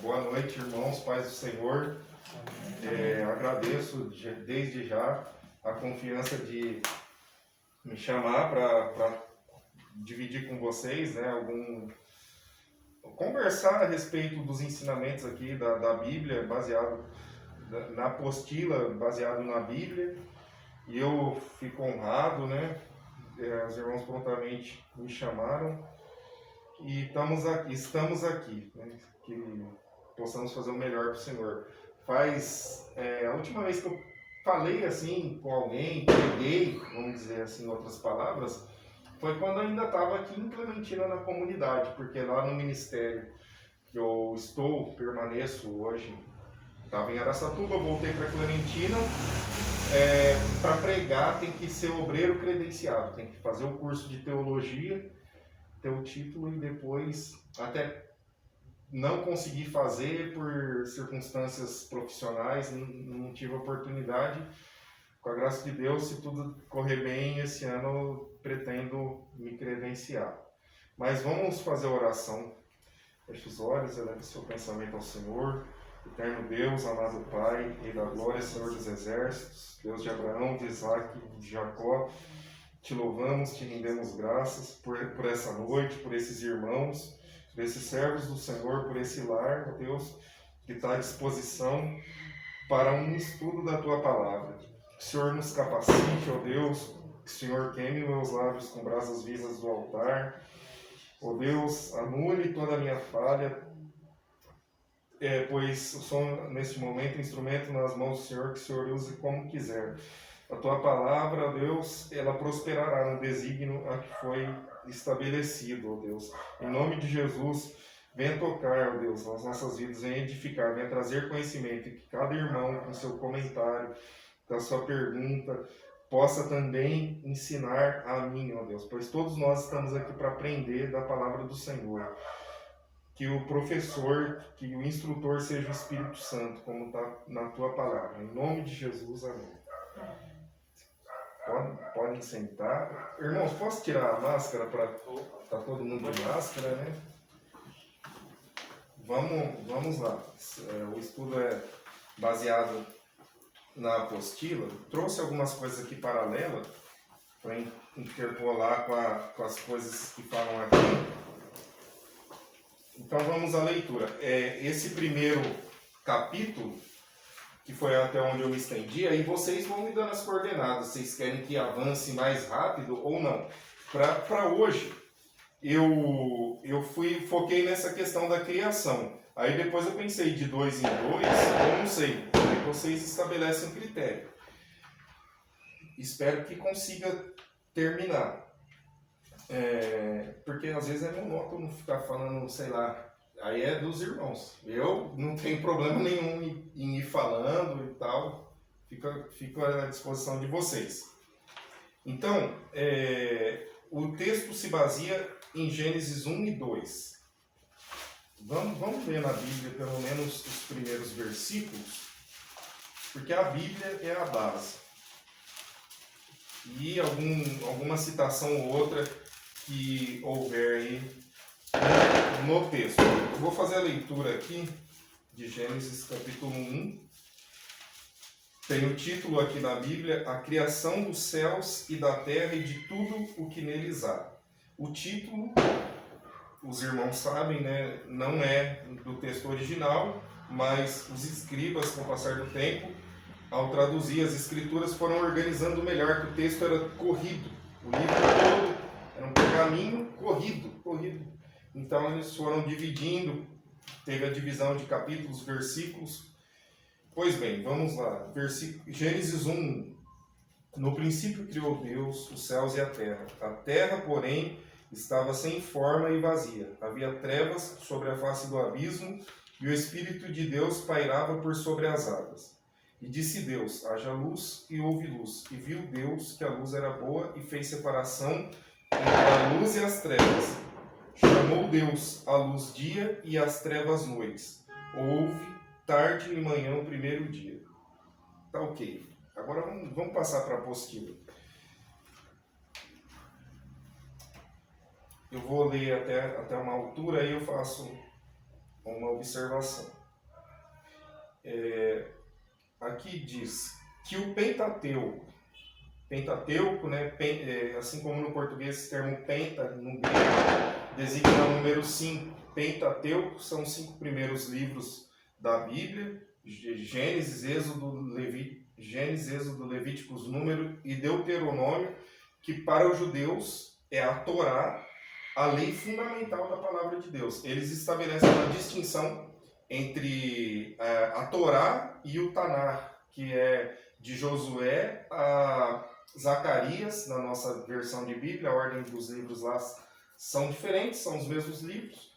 Boa noite, irmãos, paz do Senhor. Agradeço desde já a confiança de me chamar para dividir com vocês, né, conversar a respeito dos ensinamentos aqui da Bíblia, baseado na apostila, baseado na Bíblia. E eu fico honrado, né? Os irmãos prontamente me chamaram e estamos aqui, né, que possamos fazer o melhor para o Senhor. A última vez que eu falei assim com alguém, preguei, vamos dizer assim, em outras palavras, foi quando eu ainda estava aqui em Clementina na comunidade, porque lá no ministério que eu permaneço hoje, estava em Araçatuba, voltei para Clementina. Para pregar tem que ser obreiro credenciado, tem que fazer o curso de teologia, ter o título e depois, até não consegui fazer por circunstâncias profissionais, não tive oportunidade. Com a graça de Deus, se tudo correr bem, esse ano eu pretendo me credenciar. Mas vamos fazer a oração. Feche os olhos, eleve o seu pensamento ao Senhor. Eterno Deus, amado Pai, Rei da Glória, Senhor dos Exércitos, Deus de Abraão, de Isaac e de Jacó, te louvamos, te rendemos graças por essa noite, por esses irmãos, por esses servos do Senhor, por esse lar, ó Deus, que está à disposição para um estudo da Tua Palavra. Que o Senhor nos capacite, ó Deus, que o Senhor queime meus lábios com brasas vivas do altar. Ó Deus, anule toda a minha falha, pois eu sou, neste momento, instrumento nas mãos do Senhor, que o Senhor use como quiser. A Tua Palavra, ó Deus, ela prosperará no desígnio a que foi estabelecido, ó Deus. Em nome de Jesus, venha tocar, ó Deus, nas nossas vidas, venha edificar, venha trazer conhecimento, e que cada irmão, com seu comentário, com a sua pergunta, possa também ensinar a mim, ó Deus, pois todos nós estamos aqui para aprender da Palavra do Senhor. Que o professor, que o instrutor seja o Espírito Santo, como está na Tua Palavra. Em nome de Jesus, amém. Podem sentar. Irmãos, posso tirar a máscara para estar todo mundo de máscara, né? Vamos lá. O estudo é baseado na apostila. Trouxe algumas coisas aqui paralelas para interpolar com as coisas que falam aqui. Então vamos à leitura. Esse primeiro capítulo, que foi até onde eu me estendi, aí vocês vão me dando as coordenadas. Vocês querem que avance mais rápido ou não? Para hoje, eu foquei nessa questão da criação. Aí depois eu pensei de 2 em 2, eu não sei. Aí vocês estabelecem um critério. Espero que consiga terminar. Porque às vezes é monótono ficar falando, sei lá, aí é dos irmãos. Eu não tenho problema nenhum em ir falando e tal, fico à disposição de vocês. Então, o texto se baseia em Gênesis 1 e 2. Vamos ver na Bíblia pelo menos os primeiros versículos, porque a Bíblia é a base. E alguma citação ou outra que houver aí no texto. Eu vou fazer a leitura aqui de Gênesis capítulo 1. Tem o título aqui na Bíblia, A Criação dos Céus e da Terra e de tudo o que neles há. O título, os irmãos sabem, né, não é do texto original, mas os escribas, com o passar do tempo, ao traduzir as escrituras, foram organizando melhor, que o texto era corrido. O livro todo era um pergaminho corrido. Então eles foram dividindo, teve a divisão de capítulos, versículos. Pois bem, vamos lá. Gênesis 1. No princípio criou Deus os céus e a terra. A terra, porém, estava sem forma e vazia. Havia trevas sobre a face do abismo, e o Espírito de Deus pairava por sobre as águas. E disse Deus, haja luz, e houve luz. E viu Deus que a luz era boa, e fez separação entre a luz e as trevas. Chamou Deus a luz dia e as trevas noites. Houve tarde e manhã o primeiro dia. Tá ok. Agora vamos passar para a apostila. Eu vou ler até uma altura, aí eu faço uma observação. Aqui diz que o Pentateuco, né, assim como no português esse termo penta, no grego, designa o número 5. Pentateuco são os 5 primeiros livros da Bíblia, Gênesis, Êxodo, Levíticos, Número e Deuteronômio, que para os judeus é a Torá, a lei fundamental da palavra de Deus. Eles estabelecem uma distinção entre a Torá e o Tanar, que é de Josué a Zacarias, na nossa versão de Bíblia. A ordem dos livros lá são diferentes, são os mesmos livros.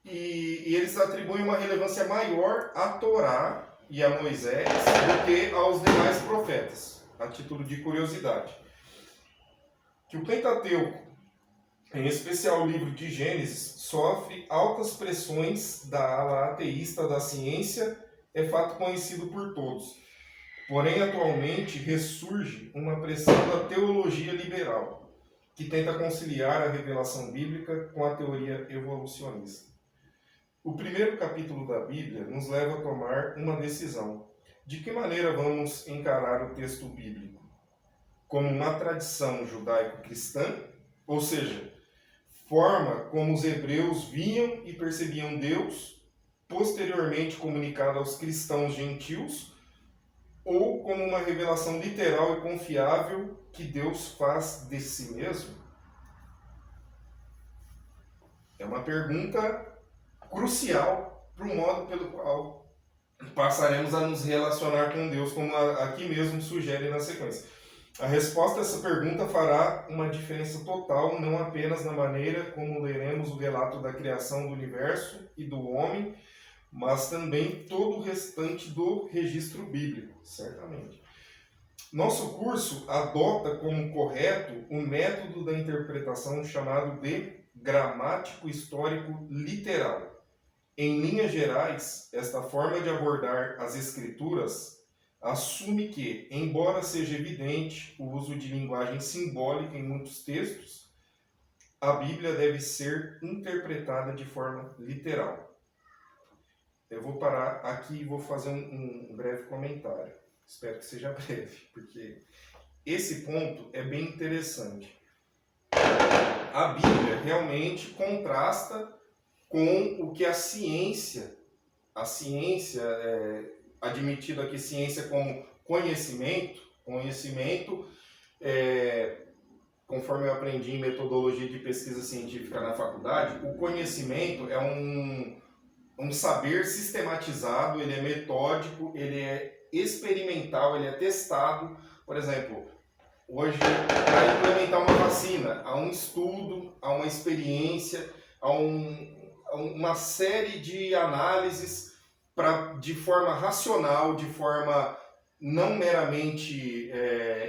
E eles atribuem uma relevância maior à Torá e a Moisés do que aos demais profetas, a título de curiosidade. Que o Pentateuco, em especial o livro de Gênesis, sofre altas pressões da ala ateísta da ciência, é fato conhecido por todos. Porém, atualmente, ressurge uma pressão da teologia liberal, que tenta conciliar a revelação bíblica com a teoria evolucionista. O primeiro capítulo da Bíblia nos leva a tomar uma decisão. De que maneira vamos encarar o texto bíblico? Como uma tradição judaico-cristã, ou seja, forma como os hebreus viam e percebiam Deus, posteriormente comunicado aos cristãos gentios, ou como uma revelação literal e confiável que Deus faz de si mesmo? É uma pergunta crucial para o modo pelo qual passaremos a nos relacionar com Deus, como aqui mesmo sugere na sequência. A resposta a essa pergunta fará uma diferença total, não apenas na maneira como leremos o relato da criação do universo e do homem, mas também todo o restante do registro bíblico, certamente. Nosso curso adota como correto o método da interpretação chamado de gramático histórico literal. Em linhas gerais, esta forma de abordar as escrituras assume que, embora seja evidente o uso de linguagem simbólica em muitos textos, a Bíblia deve ser interpretada de forma literal. Eu vou parar aqui e vou fazer um breve comentário. Espero que seja breve, porque esse ponto é bem interessante. A Bíblia realmente contrasta com o que a ciência admitido aqui ciência como conhecimento, conforme eu aprendi em metodologia de pesquisa científica na faculdade, o conhecimento é um saber sistematizado, ele é metódico, ele é experimental, ele é testado. Por exemplo, hoje, para implementar uma vacina, há um estudo, há uma experiência, há uma série de análises de forma racional, de forma não meramente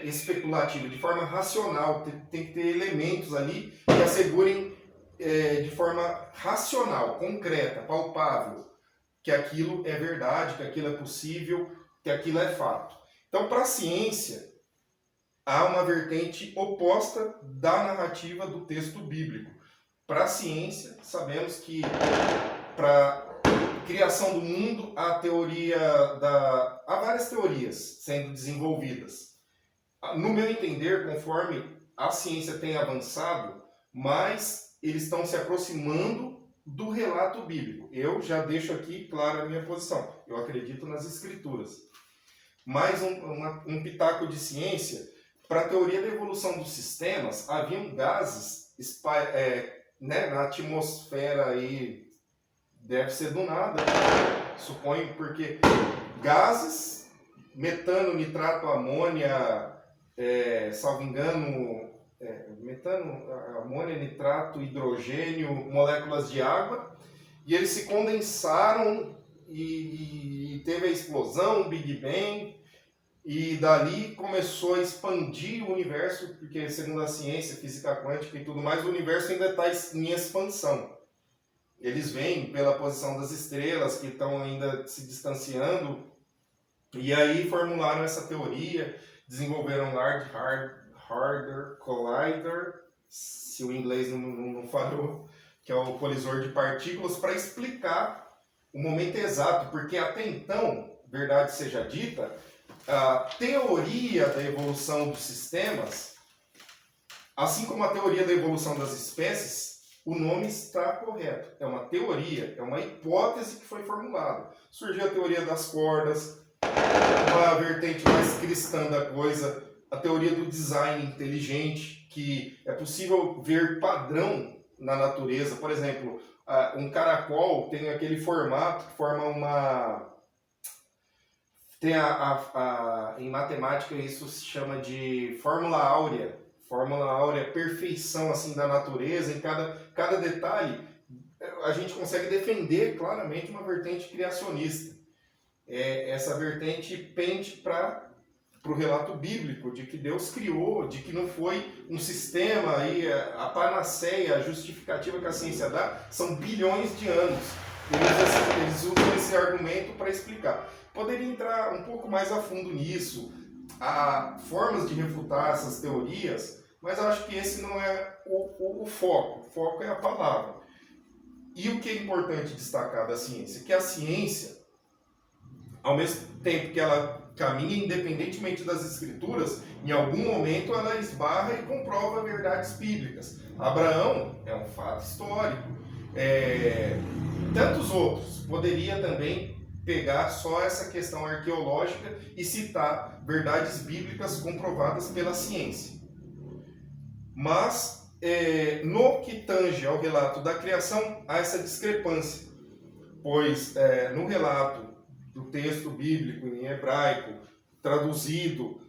especulativa, de forma racional. Tem que ter elementos ali que assegurem de forma racional, concreta, palpável, que aquilo é verdade, que aquilo é possível, que aquilo é fato. Então, para a ciência, há uma vertente oposta da narrativa do texto bíblico. Para a ciência, sabemos que para a criação do mundo, há várias teorias sendo desenvolvidas. No meu entender, conforme a ciência tem avançado, mais eles estão se aproximando do relato bíblico. Eu já deixo aqui clara a minha posição. Eu acredito nas escrituras. Mais um pitaco de ciência. Para a teoria da evolução dos sistemas, haviam gases na atmosfera aí, deve ser do nada, suponho, porque gases, metano, nitrato, amônia, salvo engano, metano, amônia, nitrato, hidrogênio, moléculas de água, e eles se condensaram e teve a explosão, o Big Bang, e dali começou a expandir o universo, porque segundo a ciência, física quântica e tudo mais, o universo ainda está em expansão. Eles veem pela posição das estrelas que estão ainda se distanciando, e aí formularam essa teoria, desenvolveram Large Hadron Collider, se o inglês não falhou, que é o colisor de partículas, para explicar o momento exato, porque até então, verdade seja dita, a teoria da evolução dos sistemas, assim como a teoria da evolução das espécies, o nome está correto. É uma teoria, é uma hipótese que foi formulada. Surgiu a teoria das cordas, uma vertente mais cristã da coisa, a teoria do design inteligente, que é possível ver padrão na natureza. Por exemplo, um caracol tem aquele formato que forma uma... Tem em matemática isso se chama de fórmula áurea. Fórmula áurea, perfeição assim da natureza, em cada detalhe a gente consegue defender claramente uma vertente criacionista. Essa vertente pende para o relato bíblico de que Deus criou, de que não foi um sistema, aí, a panaceia, a justificativa que a ciência dá, são bilhões de anos. Eles usam esse argumento para explicar. Poderia entrar um pouco mais a fundo nisso, há formas de refutar essas teorias, mas eu acho que esse não é o foco. O foco é a palavra. E o que é importante destacar da ciência? Que a ciência, ao mesmo tempo que ela caminha independentemente das escrituras, em algum momento ela esbarra e comprova verdades bíblicas. Abraão é um fato histórico. Tantos outros. Poderia também pegar só essa questão arqueológica e citar verdades bíblicas comprovadas pela ciência. Mas, no que tange ao relato da criação, há essa discrepância. Pois, no relato do texto bíblico em hebraico, traduzido,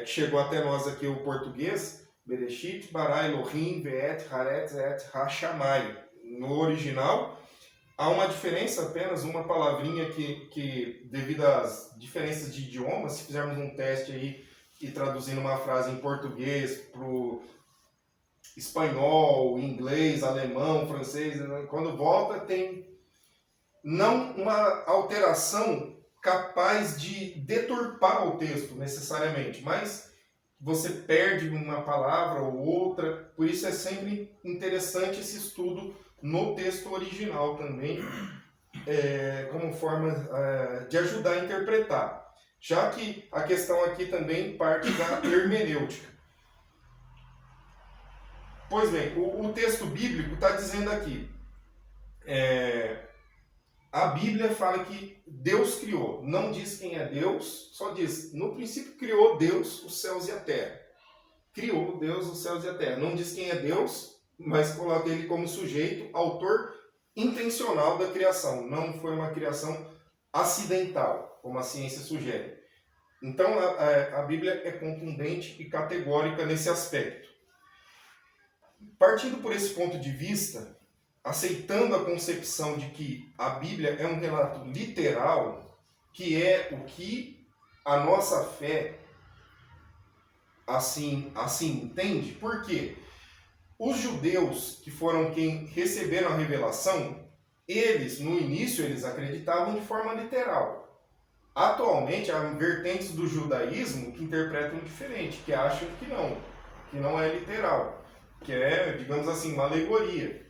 que chegou até nós aqui o português, Bereshit, bara Elohim, ve'et, haaretz, et, ha-shamayim. No original, há uma diferença, apenas uma palavrinha que devido às diferenças de idiomas, se fizermos um teste aí e traduzindo uma frase em português para o espanhol, inglês, alemão, francês, quando volta tem não uma alteração capaz de deturpar o texto necessariamente, mas você perde uma palavra ou outra, por isso é sempre interessante esse estudo no texto original também, como forma de ajudar a interpretar, já que a questão aqui também parte da hermenêutica. Pois bem, o texto bíblico está dizendo aqui, a Bíblia fala que Deus criou, não diz quem é Deus, só diz, no princípio criou Deus os céus e a terra. Criou Deus os céus e a terra. Não diz quem é Deus, mas coloca ele como sujeito, autor intencional da criação. Não foi uma criação acidental, como a ciência sugere. Então a Bíblia é contundente e categórica nesse aspecto. Partindo por esse ponto de vista, aceitando a concepção de que a Bíblia é um relato literal, que é o que a nossa fé assim entende, por quê? Os judeus, que foram quem receberam a revelação, eles, no início, eles acreditavam de forma literal. Atualmente, há vertentes do judaísmo que interpretam diferente, que acham que não é literal, que é, digamos assim, uma alegoria.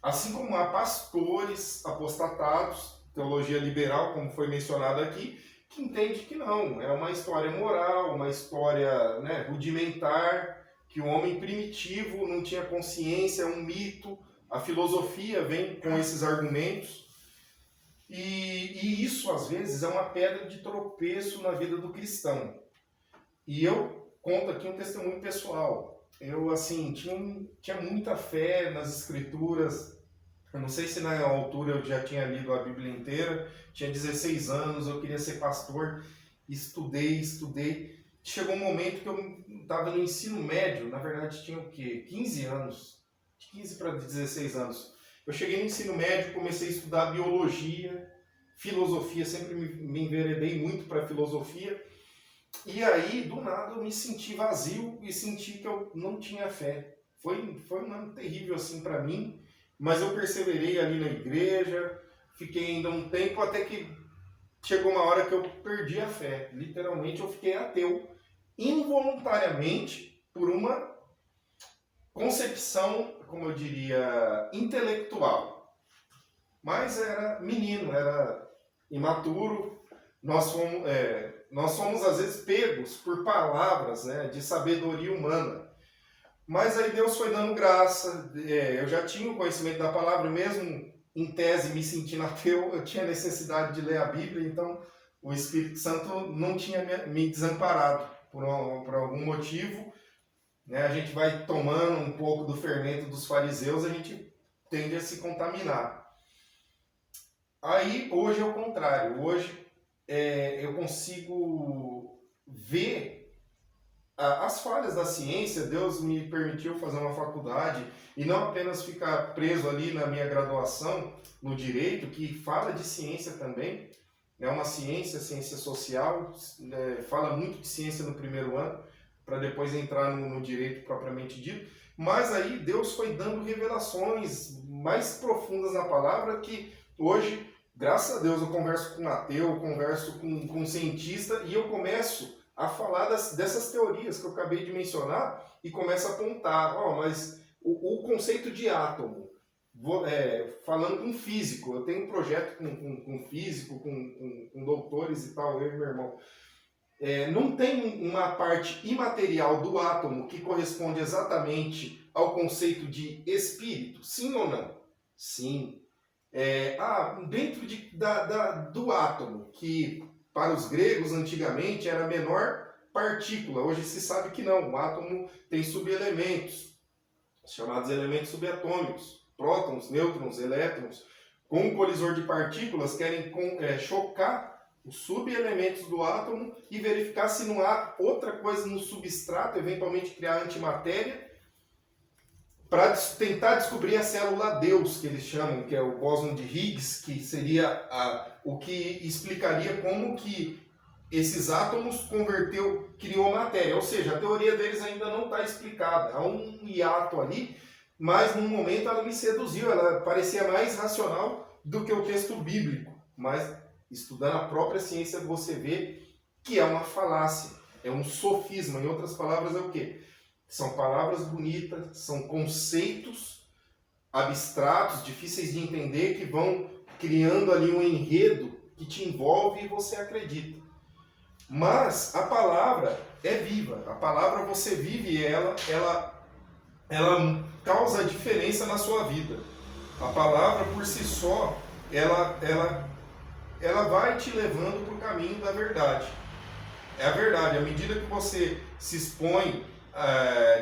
Assim como há pastores apostatados, teologia liberal, como foi mencionado aqui, que entende que não, é uma história moral, uma história rudimentar, que o homem primitivo não tinha consciência, é um mito. A filosofia vem com esses argumentos. E isso, às vezes, é uma pedra de tropeço na vida do cristão. E eu conto aqui um testemunho pessoal. Eu, assim, tinha muita fé nas escrituras. Eu não sei se na altura eu já tinha lido a Bíblia inteira. Tinha 16 anos, eu queria ser pastor. Estudei. Chegou um momento que eu estava no ensino médio. Na verdade, tinha o quê? 15 anos. De 15 para 16 anos. Eu cheguei no ensino médio, comecei a estudar biologia, filosofia. Sempre me enveredei muito para filosofia. E aí, do nada, eu me senti vazio e senti que eu não tinha fé. Foi um ano terrível assim para mim, mas eu perseverei ali na igreja, fiquei ainda um tempo até que chegou uma hora que eu perdi a fé. Literalmente, eu fiquei ateu, involuntariamente, por uma concepção, como eu diria, intelectual. Mas era menino, era imaturo. Nós somos às vezes pegos por palavras, né, de sabedoria humana. Mas aí Deus foi dando graça. Eu já tinha o conhecimento da palavra, mesmo em tese me sentindo ateu, eu tinha necessidade de ler a Bíblia, então o Espírito Santo não tinha me desamparado por algum motivo. Né? A gente vai tomando um pouco do fermento dos fariseus, a gente tende a se contaminar. Aí, hoje é o contrário. Hoje eu consigo ver as falhas da ciência. Deus me permitiu fazer uma faculdade e não apenas ficar preso ali na minha graduação no direito, que fala de ciência também. É uma ciência social, fala muito de ciência no primeiro ano, para depois entrar no direito propriamente dito. Mas aí Deus foi dando revelações mais profundas na palavra, que hoje, graças a Deus, eu converso com um ateu, eu converso com um cientista, e eu começo a falar dessas teorias que eu acabei de mencionar e começo a apontar, mas o conceito de átomo, falando com físico, eu tenho um projeto com físico, com doutores e tal, eu e meu irmão, não tem uma parte imaterial do átomo que corresponde exatamente ao conceito de espírito, sim ou não? Sim. Dentro do átomo, que para os gregos antigamente era a menor partícula, hoje se sabe que não, o átomo tem subelementos, chamados elementos subatômicos, prótons, nêutrons, elétrons. Com um colisor de partículas querem chocar os subelementos do átomo e verificar se não há outra coisa no substrato, eventualmente criar antimatéria, para tentar descobrir a célula Deus, que eles chamam, que é o bóson de Higgs, que seria o que explicaria como que esses átomos criou matéria. Ou seja, a teoria deles ainda não está explicada. Há um hiato ali, mas num momento ela me seduziu, ela parecia mais racional do que o texto bíblico. Mas estudando a própria ciência você vê que é uma falácia, é um sofisma. Em outras palavras, é o quê? São palavras bonitas, são conceitos abstratos, difíceis de entender, que vão criando ali um enredo que te envolve e você acredita. Mas a palavra é viva, a palavra você vive ela causa diferença na sua vida. A palavra por si só, ela vai te levando para o caminho da verdade. É a verdade, à medida que você se expõe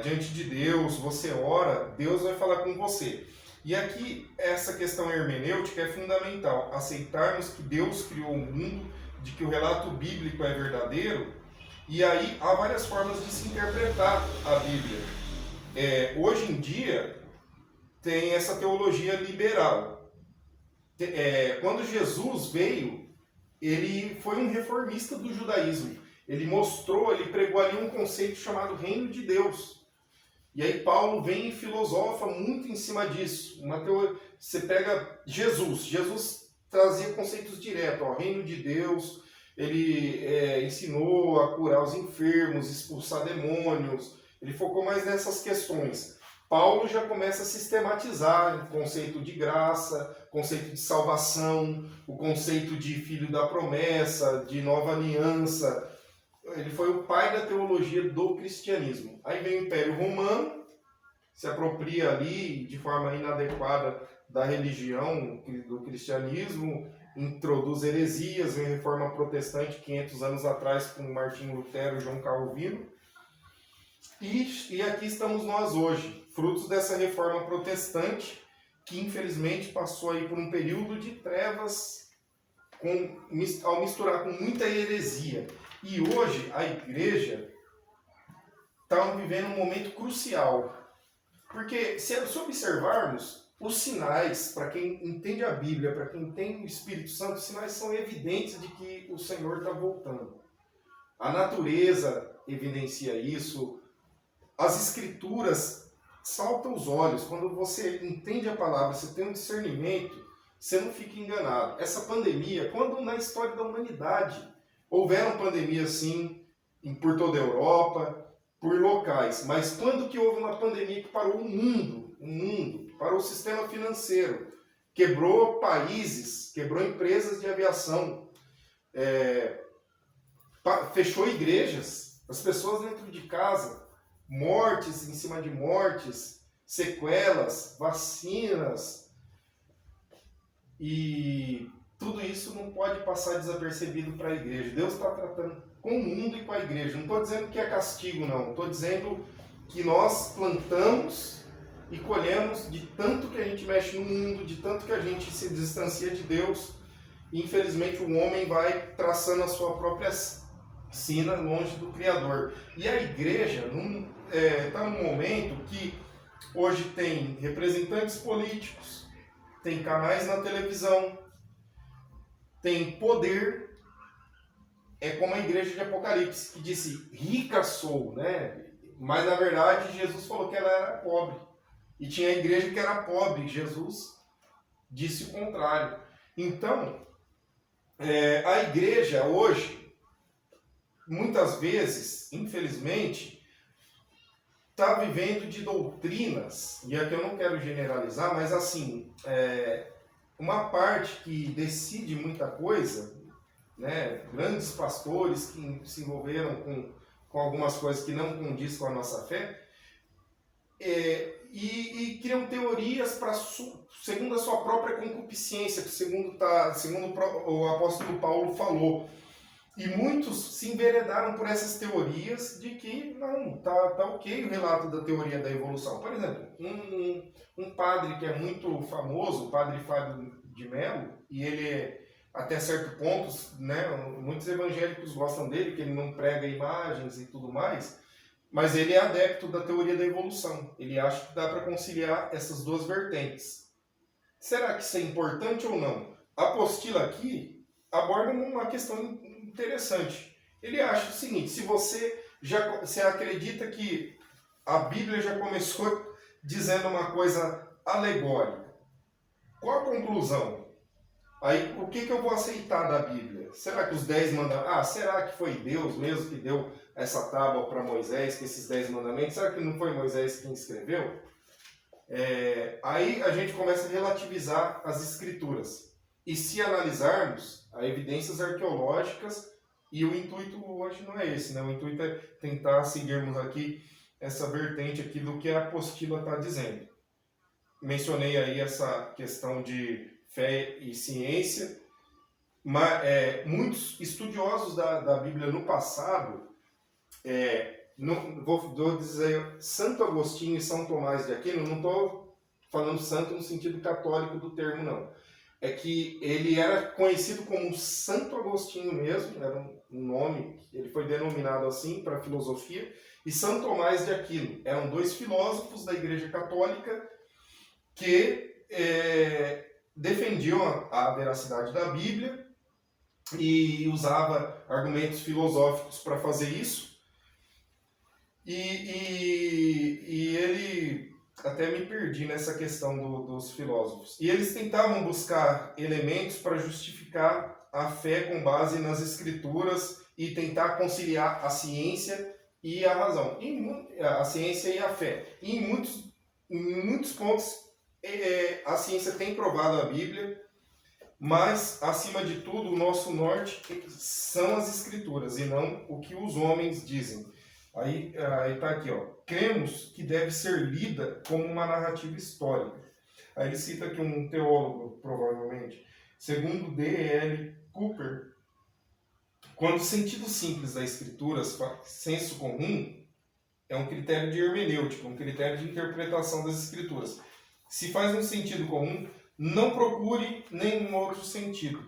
diante de Deus, você ora, Deus vai falar com você. E aqui, essa questão hermenêutica é fundamental. Aceitarmos que Deus criou o mundo, de que o relato bíblico é verdadeiro, e aí há várias formas de se interpretar a Bíblia. Hoje em dia, tem essa teologia liberal. Quando Jesus veio, ele foi um reformista do judaísmo. Ele pregou ali um conceito chamado Reino de Deus. E aí Paulo vem e filosofa muito em cima disso. Você pega Jesus trazia conceitos diretos, Reino de Deus, ele ensinou a curar os enfermos, expulsar demônios, ele focou mais nessas questões. Paulo já começa a sistematizar o conceito de graça, conceito de salvação, o conceito de filho da promessa, de nova aliança. Ele foi o pai da teologia do cristianismo. Aí vem o Império Romano, se apropria ali de forma inadequada da religião, do cristianismo, introduz heresias, vem a Reforma Protestante 500 anos atrás com Martinho Lutero e João Calvino. E aqui estamos nós hoje, frutos dessa Reforma Protestante, que infelizmente passou aí por um período de trevas ao misturar com muita heresia. E hoje a igreja está vivendo um momento crucial. Porque se observarmos os sinais, para quem entende a Bíblia, para quem tem o Espírito Santo, os sinais são evidentes de que o Senhor está voltando. A natureza evidencia isso, as Escrituras saltam os olhos. Quando você entende a palavra, você tem um discernimento, você não fica enganado. Essa pandemia, quando na história da humanidade houveram pandemias sim, por toda a Europa, por locais, mas quando que houve uma pandemia que parou o mundo? para o sistema financeiro. Quebrou países, quebrou empresas de aviação, fechou igrejas, as pessoas dentro de casa, mortes em cima de mortes, sequelas, vacinas, e tudo isso não pode passar desapercebido para a igreja. Deus está tratando com o mundo e com a igreja. Não estou dizendo que é castigo, não. Estou dizendo que nós plantamos e colhemos de tanto que a gente mexe no mundo, de tanto que a gente se distancia de Deus. E, infelizmente, o homem vai traçando a sua própria sina longe do Criador. E a igreja está num momento que hoje tem representantes políticos, tem canais na televisão, tem poder. É como a igreja de Apocalipse, que disse, rica sou, né? Mas, na verdade, Jesus falou que ela era pobre. E tinha a igreja que era pobre. Jesus disse o contrário. Então, a igreja hoje, muitas vezes, infelizmente, está vivendo de doutrinas, e aqui eu não quero generalizar, mas assim, uma parte que decide muita coisa, né, grandes pastores que se envolveram com algumas coisas que não condiz com a nossa fé, e criam teorias segundo a sua própria concupiscência, segundo o apóstolo Paulo falou. E muitos se enveredaram por essas teorias de que não, tá ok o relato da teoria da evolução. Por exemplo, um padre que é muito famoso, o padre Fábio de Mello, e ele até certo ponto, né, muitos evangélicos gostam dele, que ele não prega imagens e tudo mais, mas ele é adepto da teoria da evolução. Ele acha que dá para conciliar essas duas vertentes. Será que isso é importante ou não? A apostila aqui aborda uma questão interessante. Ele acha o seguinte, se você acredita que a Bíblia já começou dizendo uma coisa alegórica, qual a conclusão? Aí, o que eu vou aceitar da Bíblia? Será que os 10 mandamentos... será que foi Deus mesmo que deu essa tábua para Moisés, com esses 10 mandamentos? Será que não foi Moisés quem escreveu? Aí a gente começa a relativizar as escrituras. E se analisarmos as evidências arqueológicas, e o intuito hoje não é esse, né? O intuito é tentar seguirmos aqui essa vertente aqui do que a apostila está dizendo. Mencionei aí essa questão de fé e ciência, mas muitos estudiosos da Bíblia no passado, vou dizer Santo Agostinho e São Tomás de Aquino, não estou falando santo no sentido católico do termo, não. É que ele era conhecido como Santo Agostinho mesmo, era um nome, ele foi denominado assim para a filosofia, e São Tomás de Aquino. Eram dois filósofos da Igreja Católica que defendiam a veracidade da Bíblia e usava argumentos filosóficos para fazer isso. E ele, até me perdi nessa questão dos filósofos. E eles tentavam buscar elementos para justificar a fé com base nas escrituras e tentar conciliar a ciência e a razão, a ciência e a fé. E em muitos pontos a ciência tem provado a Bíblia, mas, acima de tudo, o nosso norte são as escrituras e não o que os homens dizem. Aí está aqui, ó. Cremos que deve ser lida como uma narrativa histórica. Aí ele cita aqui um teólogo, provavelmente, segundo D.L. Cooper, quando o sentido simples da escritura, senso comum, é um critério de hermenêutica, um critério de interpretação das escrituras. Se faz um sentido comum, não procure nenhum outro sentido.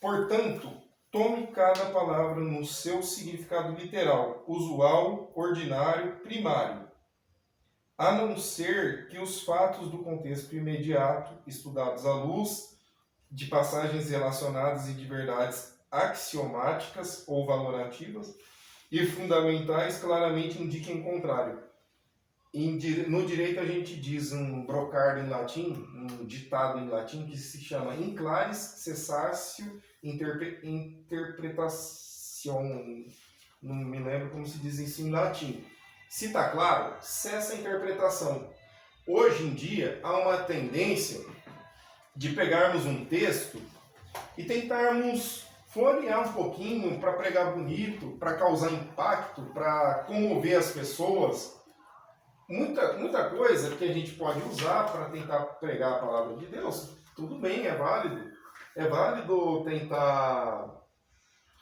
Portanto, tome cada palavra no seu significado literal, usual, ordinário, primário, a não ser que os fatos do contexto imediato, estudados à luz de passagens relacionadas e de verdades axiomáticas ou valorativas e fundamentais, claramente indiquem o contrário. No direito a gente diz um brocardo em latim, um ditado em latim que se chama in claris cessatio interpretação, não me lembro como se diz isso em latim. Se está claro, cessa a interpretação. Hoje em dia há uma tendência de pegarmos um texto e tentarmos florear um pouquinho para pregar bonito, para causar impacto, para comover as pessoas. Muita coisa que a gente pode usar para tentar pregar a palavra de Deus, tudo bem, é válido. É válido tentar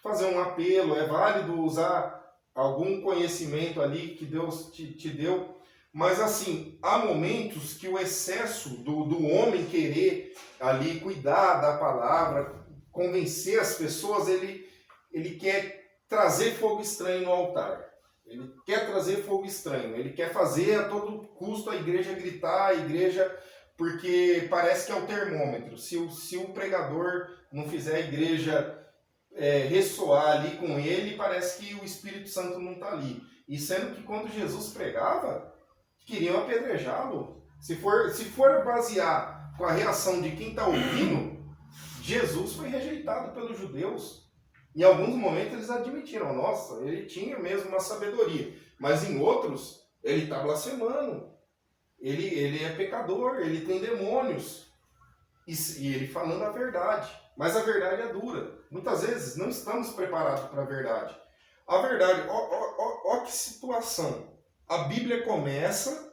fazer um apelo, é válido usar algum conhecimento ali que Deus te deu. Mas assim, há momentos que o excesso do homem querer ali cuidar da palavra, convencer as pessoas, ele quer trazer fogo estranho no altar. Ele quer trazer fogo estranho. Ele quer fazer a todo custo a igreja gritar, a igreja... Porque parece que é o termômetro. Se o pregador não fizer a igreja ressoar ali com ele, parece que o Espírito Santo não está ali. E sendo que quando Jesus pregava, queriam apedrejá-lo. Se for basear com a reação de quem está ouvindo, Jesus foi rejeitado pelos judeus. Em alguns momentos eles admitiram, nossa, ele tinha mesmo uma sabedoria. Mas em outros, ele está blasfemando. Ele é pecador, ele tem demônios. E ele falando a verdade. Mas a verdade é dura. Muitas vezes não estamos preparados para a verdade. A verdade, ó que situação. A Bíblia começa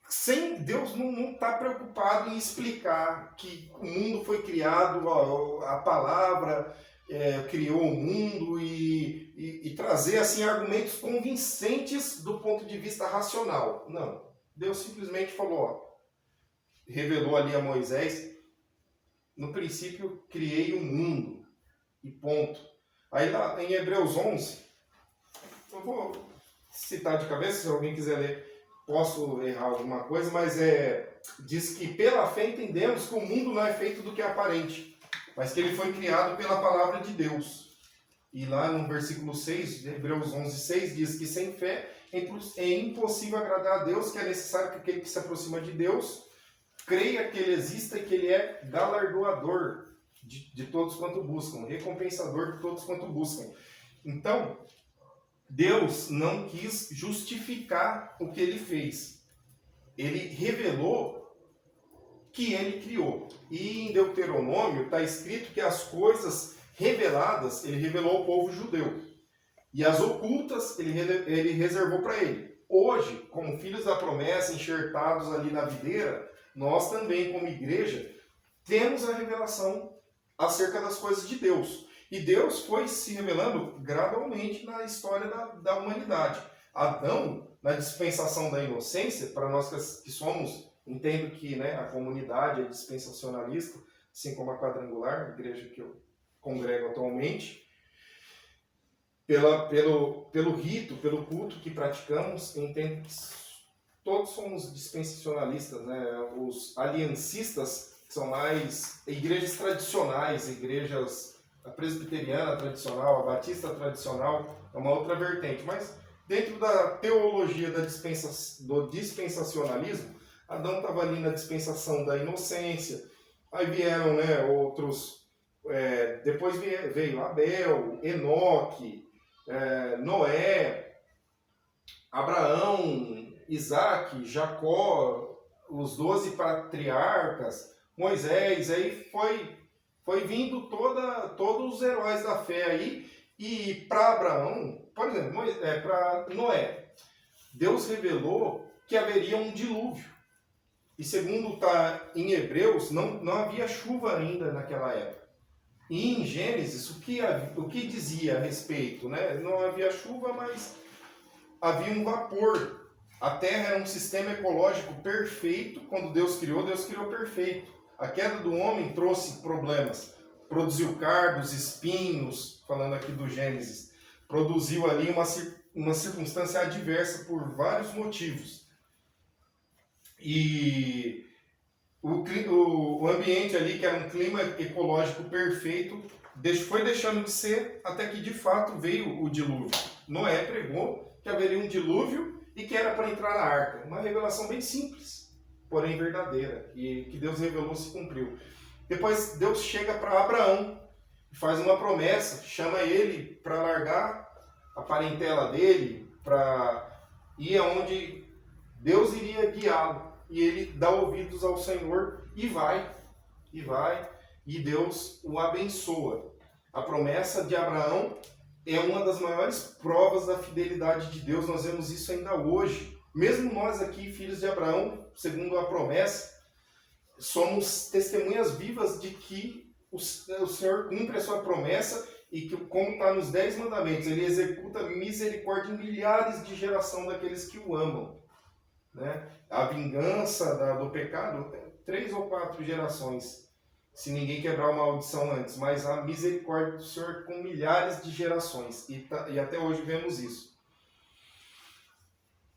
sem... Deus não está preocupado em explicar que o mundo foi criado, a palavra criou o mundo e trazer assim, argumentos convincentes do ponto de vista racional. Não. Deus simplesmente falou, revelou ali a Moisés, no princípio criei o mundo, e ponto. Aí lá em Hebreus 11, eu vou citar de cabeça, se alguém quiser ler, posso errar alguma coisa, mas diz que pela fé entendemos que o mundo não é feito do que é aparente, mas que ele foi criado pela palavra de Deus. E lá no versículo 6, de Hebreus 11, 6, diz que sem fé é impossível agradar a Deus, que é necessário que aquele que se aproxima de Deus creia que ele exista e que ele é galardoador de todos quanto buscam, recompensador de todos quanto buscam. Então, Deus não quis justificar o que ele fez. Ele revelou que ele criou. E em Deuteronômio está escrito que as coisas reveladas ele revelou ao povo judeu. E as ocultas ele reservou para ele. Hoje, como filhos da promessa, enxertados ali na videira, nós também, como igreja, temos a revelação acerca das coisas de Deus. E Deus foi se revelando gradualmente na história da humanidade. Adão, na dispensação da inocência, para nós que somos, entendo que a comunidade é dispensacionalista, assim como a quadrangular, a igreja que eu congrego atualmente, pelo rito, pelo culto que praticamos, entendo que todos somos dispensacionalistas, Os aliancistas são mais igrejas tradicionais, a presbiteriana tradicional, a batista tradicional, é uma outra vertente. Mas dentro da teologia do dispensacionalismo, Adão estava ali na dispensação da inocência, aí vieram outros, depois veio Abel, Enoque, Noé, Abraão, Isaac, Jacó, os 12 patriarcas, Moisés, aí foi vindo todos os heróis da fé aí, e para Abraão, por exemplo, para Noé, Deus revelou que haveria um dilúvio. E segundo está em Hebreus, não havia chuva ainda naquela época. E em Gênesis, o que dizia a respeito? Não havia chuva, mas havia um vapor. A Terra era um sistema ecológico perfeito. Quando Deus criou perfeito. A queda do homem trouxe problemas. Produziu cardos, espinhos, falando aqui do Gênesis. Produziu ali uma circunstância adversa por vários motivos. E o ambiente ali, que era um clima ecológico perfeito, foi deixando de ser, até que de fato veio o dilúvio. Noé pregou que haveria um dilúvio e que era para entrar na arca. Uma revelação bem simples, porém verdadeira, e que Deus revelou se cumpriu. Depois Deus chega para Abraão, faz uma promessa, chama ele para largar a parentela dele, para ir aonde Deus iria guiá-lo. E ele dá ouvidos ao Senhor e vai, e Deus o abençoa. A promessa de Abraão é uma das maiores provas da fidelidade de Deus. Nós vemos isso ainda hoje. Mesmo nós aqui, filhos de Abraão, segundo a promessa, somos testemunhas vivas de que o Senhor cumpre a sua promessa e que, como está nos 10 mandamentos, ele executa misericórdia em milhares de gerações daqueles que o amam. Né? A vingança do pecado, 3 ou 4 gerações, se ninguém quebrar uma maldição antes, mas a misericórdia do Senhor com milhares de gerações, e até hoje vemos isso.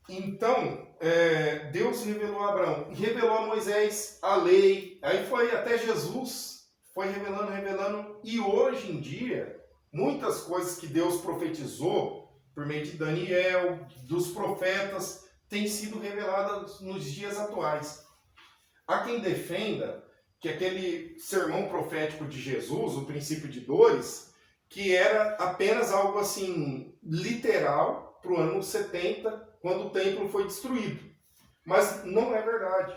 Então, Deus revelou a Abraão, revelou a Moisés a lei, aí foi até Jesus, foi revelando, e hoje em dia, muitas coisas que Deus profetizou, por meio de Daniel, dos profetas, têm sido reveladas nos dias atuais. Há quem defenda que aquele sermão profético de Jesus, o princípio de dores, que era apenas algo assim, literal, para o ano 70, quando o templo foi destruído. Mas não é verdade.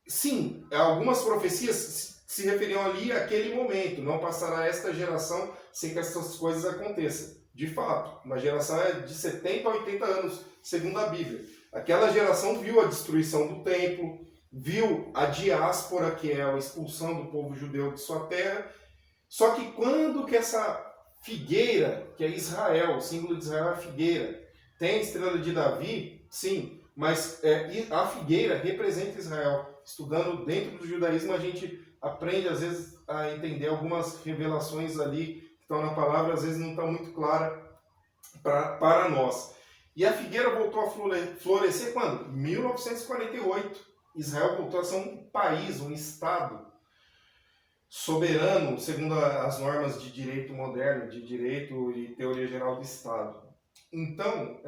Sim, algumas profecias se referiam ali àquele momento. Não passará esta geração sem que essas coisas aconteçam. De fato, uma geração é de 70 a 80 anos, segundo a Bíblia. Aquela geração viu a destruição do templo, viu a diáspora, que é a expulsão do povo judeu de sua terra. Só que quando que essa figueira, que é Israel, o símbolo de Israel é a figueira, tem a estrela de Davi, sim, mas a figueira representa Israel. Estudando dentro do judaísmo, a gente aprende, às vezes, a entender algumas revelações ali que estão na palavra, às vezes não estão muito claras para nós. E a figueira voltou a florescer quando? 1948. Israel voltou a ser um país, um estado soberano, segundo as normas de direito moderno, de direito e teoria geral do Estado. Então,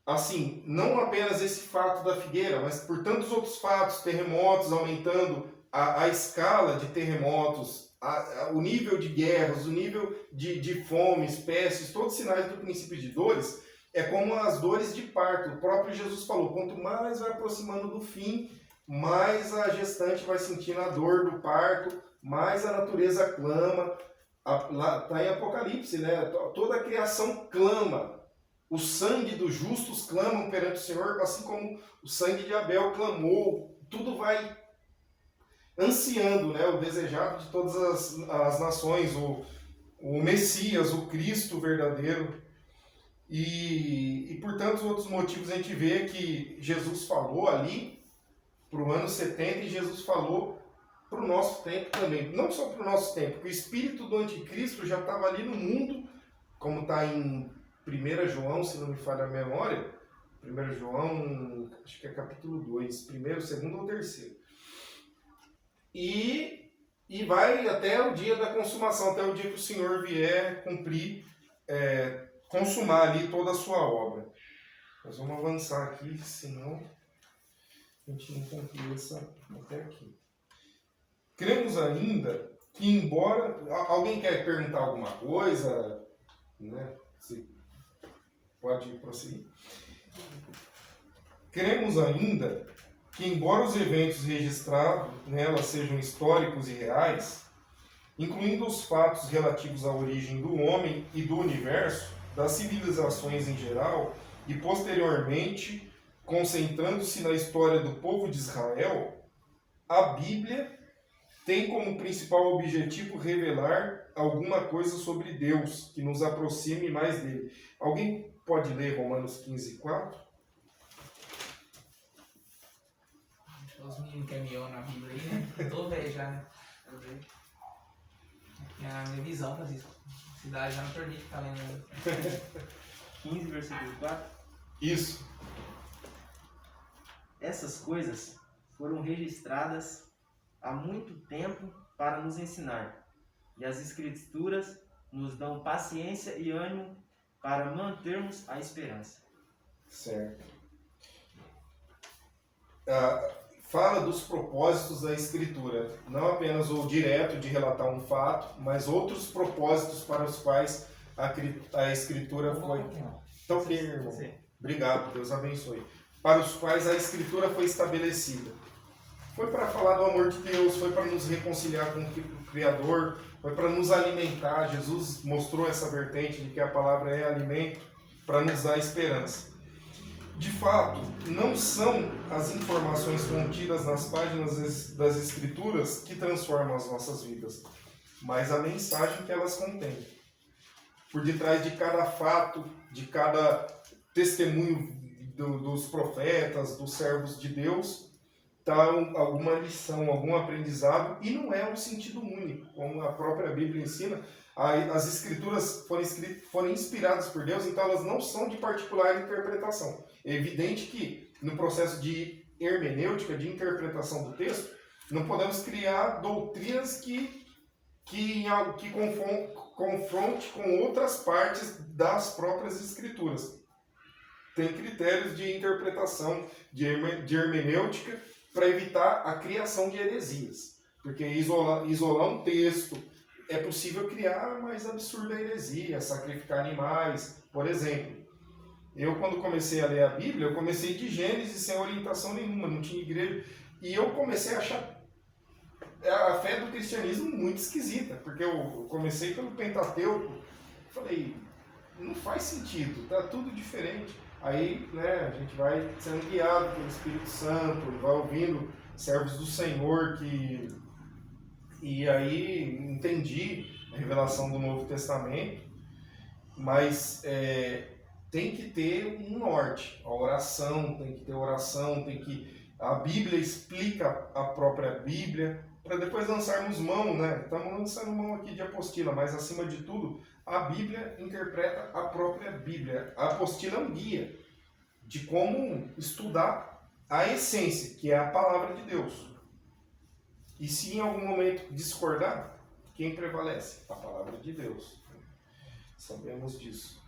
assim, não apenas esse fato da figueira, mas por tantos outros fatos, terremotos aumentando a escala de terremotos, o nível de guerras, o nível de fome, espécies, todos os sinais do princípio de dores, é como as dores de parto. O próprio Jesus falou, quanto mais vai aproximando do fim, mais a gestante vai sentindo a dor do parto, mais a natureza clama. Lá está em Apocalipse, né? Toda a criação clama. O sangue dos justos clamam perante o Senhor, assim como o sangue de Abel clamou. Tudo vai ansiando, né? O desejado de todas as nações, o Messias, o Cristo verdadeiro. E por tantos outros motivos a gente vê que Jesus falou ali para o ano 70 e Jesus falou para o nosso tempo também. Não só para o nosso tempo, porque o espírito do anticristo já estava ali no mundo, como está em 1 João, se não me falha a memória. 1 João, acho que é capítulo 2, 1º, 2º ou 3º. E vai até o dia da consumação, até o dia que o Senhor vier cumprir, consumar ali toda a sua obra. Nós vamos avançar aqui, senão a gente não conclui até aqui. Cremos ainda que, embora... Alguém quer perguntar alguma coisa? Né? Você pode prosseguir. Cremos ainda que, embora os eventos registrados nela sejam históricos e reais, incluindo os fatos relativos à origem do homem e do universo, das civilizações em geral, e posteriormente, concentrando-se na história do povo de Israel, a Bíblia tem como principal objetivo revelar alguma coisa sobre Deus, que nos aproxime mais dele. Alguém pode ler Romanos 15, 4? Os meninos que é mião na Bíblia aí, né? Eu tô velho já, né? A minha visão, Francisco. Cidade já não permite ficar lendo. 15, versículo 4. Isso. Essas coisas foram registradas há muito tempo para nos ensinar, e as Escrituras nos dão paciência e ânimo para mantermos a esperança. Certo. Fala dos propósitos da Escritura, não apenas o direto de relatar um fato, mas outros propósitos para os quais a Escritura foi... Tá ok, meu irmão. Sim. Obrigado, Deus abençoe. Para os quais a Escritura foi estabelecida. Foi para falar do amor de Deus, foi para nos reconciliar com o Criador, foi para nos alimentar. Jesus mostrou essa vertente de que a palavra é alimento para nos dar esperança. De fato, não são as informações contidas nas páginas das Escrituras que transformam as nossas vidas, mas a mensagem que elas contêm. Por detrás de cada fato, de cada testemunho dos profetas, dos servos de Deus, está alguma lição, algum aprendizado, e não é um sentido único, como a própria Bíblia ensina. As Escrituras foram inspiradas por Deus, então elas não são de particular interpretação. É evidente que no processo de hermenêutica, de interpretação do texto, não podemos criar doutrinas que confronte com outras partes das próprias Escrituras. Tem critérios de interpretação, de hermenêutica, para evitar a criação de heresias. Porque isolar um texto, é possível criar a mais absurda heresia, sacrificar animais, por exemplo. Eu, quando comecei a ler a Bíblia, eu comecei de Gênesis sem orientação nenhuma, não tinha igreja. E eu comecei a achar a fé do cristianismo muito esquisita, porque eu comecei pelo Pentateuco, falei, não faz sentido, tá tudo diferente. Aí, né, a gente vai sendo guiado pelo Espírito Santo, vai ouvindo servos do Senhor e aí entendi a revelação do Novo Testamento, mas tem que ter um norte, a oração, tem que ter oração, a Bíblia explica a própria Bíblia, para depois lançarmos mão, né? Estamos lançando mão aqui de apostila, mas acima de tudo, a Bíblia interpreta a própria Bíblia. A apostila é um guia de como estudar a essência, que é a palavra de Deus. E se em algum momento discordar, quem prevalece? A palavra de Deus. Sabemos disso.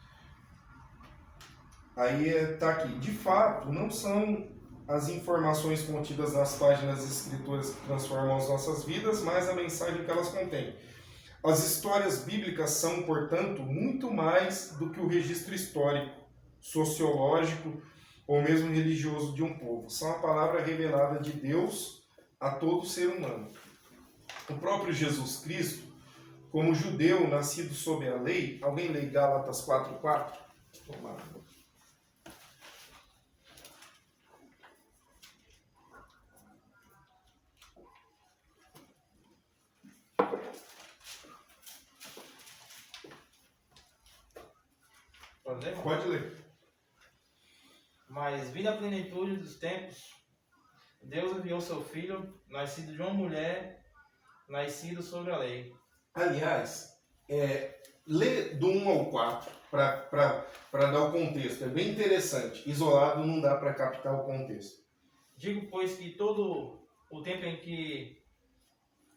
Aí está aqui. De fato, não são as informações contidas nas páginas das Escrituras que transformam as nossas vidas, mas a mensagem que elas contêm. As histórias bíblicas são, portanto, muito mais do que o registro histórico, sociológico ou mesmo religioso de um povo. São a palavra revelada de Deus a todo ser humano. O próprio Jesus Cristo, como judeu nascido sob a lei, alguém lê Gálatas 4:4? Vamos lá. Pode ler, irmão? Pode ler. Mas, vindo a plenitude dos tempos, Deus enviou seu Filho, nascido de uma mulher, nascido sobre a lei. Aliás, lê do 1 ao 4 para dar o contexto. É bem interessante. Isolado não dá para captar o contexto. Digo, pois, que todo o tempo em que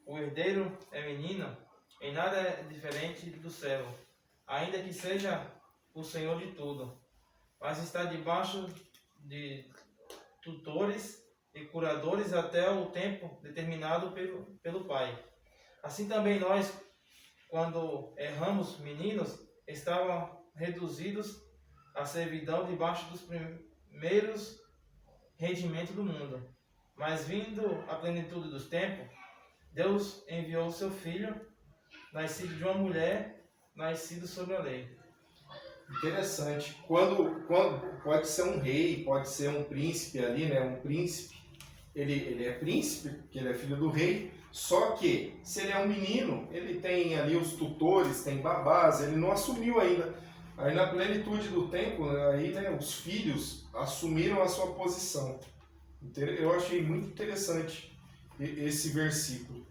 o herdeiro é menino, em nada é diferente do servo, ainda que seja o senhor de tudo, mas está debaixo de tutores e curadores até o tempo determinado pelo Pai. Assim também nós, quando erramos meninos, estávamos reduzidos à servidão debaixo dos primeiros rendimentos do mundo. Mas vindo a plenitude dos tempos, Deus enviou o seu Filho, nascido de uma mulher, nascido sobre a lei. Interessante. Quando pode ser um rei, pode ser um príncipe ali, né? Um príncipe, ele é príncipe, porque ele é filho do rei, só que se ele é um menino, ele tem ali os tutores, tem babás, ele não assumiu ainda. Aí na plenitude do tempo, aí, né, os filhos assumiram a sua posição. Eu achei muito interessante esse versículo.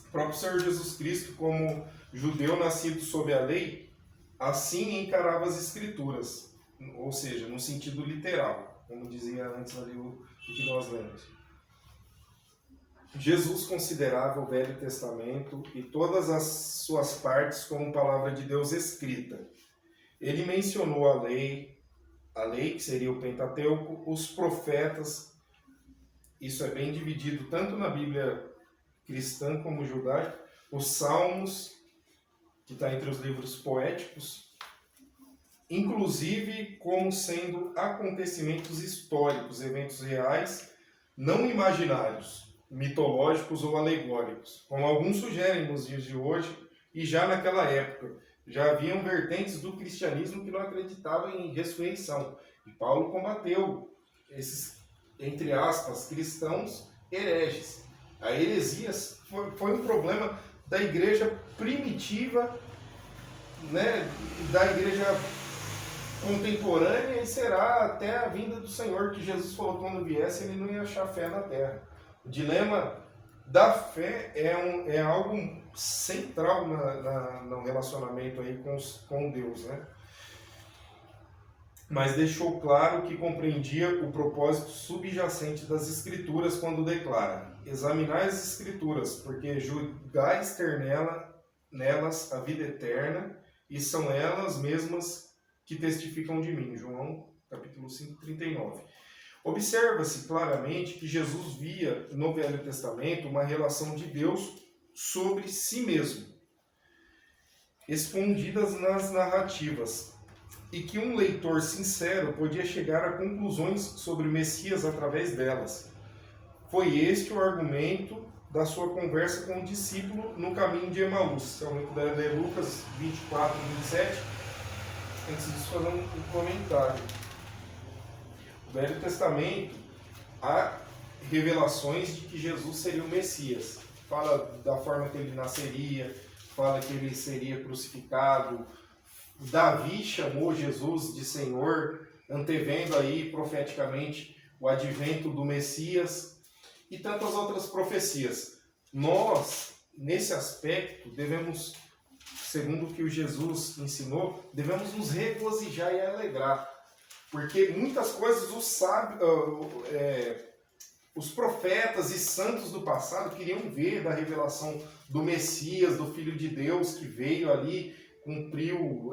O próprio Senhor Jesus Cristo, como judeu nascido sob a lei, assim encarava as Escrituras, ou seja, no sentido literal, como dizia antes ali o que nós lemos. Jesus considerava o Velho Testamento e todas as suas partes como palavra de Deus escrita. Ele mencionou a lei que seria o Pentateuco, os profetas. Isso é bem dividido tanto na Bíblia cristã como judaica, os Salmos, que está entre os livros poéticos, inclusive como sendo acontecimentos históricos, eventos reais, não imaginários, mitológicos ou alegóricos, como alguns sugerem nos dias de hoje e já naquela época. Já haviam vertentes do cristianismo que não acreditavam em ressurreição. E Paulo combateu esses, entre aspas, cristãos hereges. A heresia foi um problema da igreja primitiva, né, da igreja contemporânea, e será até a vinda do Senhor, que Jesus falou que quando viesse ele não ia achar fé na terra. O dilema da fé é algo central no relacionamento aí com Deus, né? Mas deixou claro que compreendia o propósito subjacente das Escrituras quando declara: examinai as Escrituras, porque julgais ter nelas a vida eterna, e são elas mesmas que testificam de mim. João capítulo 5, 39. Observa-se claramente que Jesus via no Velho Testamento uma relação de Deus sobre si mesmo, escondidas nas narrativas, e que um leitor sincero podia chegar a conclusões sobre o Messias através delas. Foi este o argumento da sua conversa com o discípulo no caminho de Emaús. Então, Lucas 24, 27. Antes disso, fazer um comentário. No Velho Testamento, há revelações de que Jesus seria o Messias. Fala da forma que ele nasceria, fala que ele seria crucificado. Davi chamou Jesus de Senhor, antevendo aí profeticamente o advento do Messias e tantas outras profecias. Nós, nesse aspecto, devemos, segundo o que o Jesus ensinou, devemos nos regozijar e alegrar, porque muitas coisas os profetas e santos do passado queriam ver da revelação do Messias, do Filho de Deus, que veio ali, cumpriu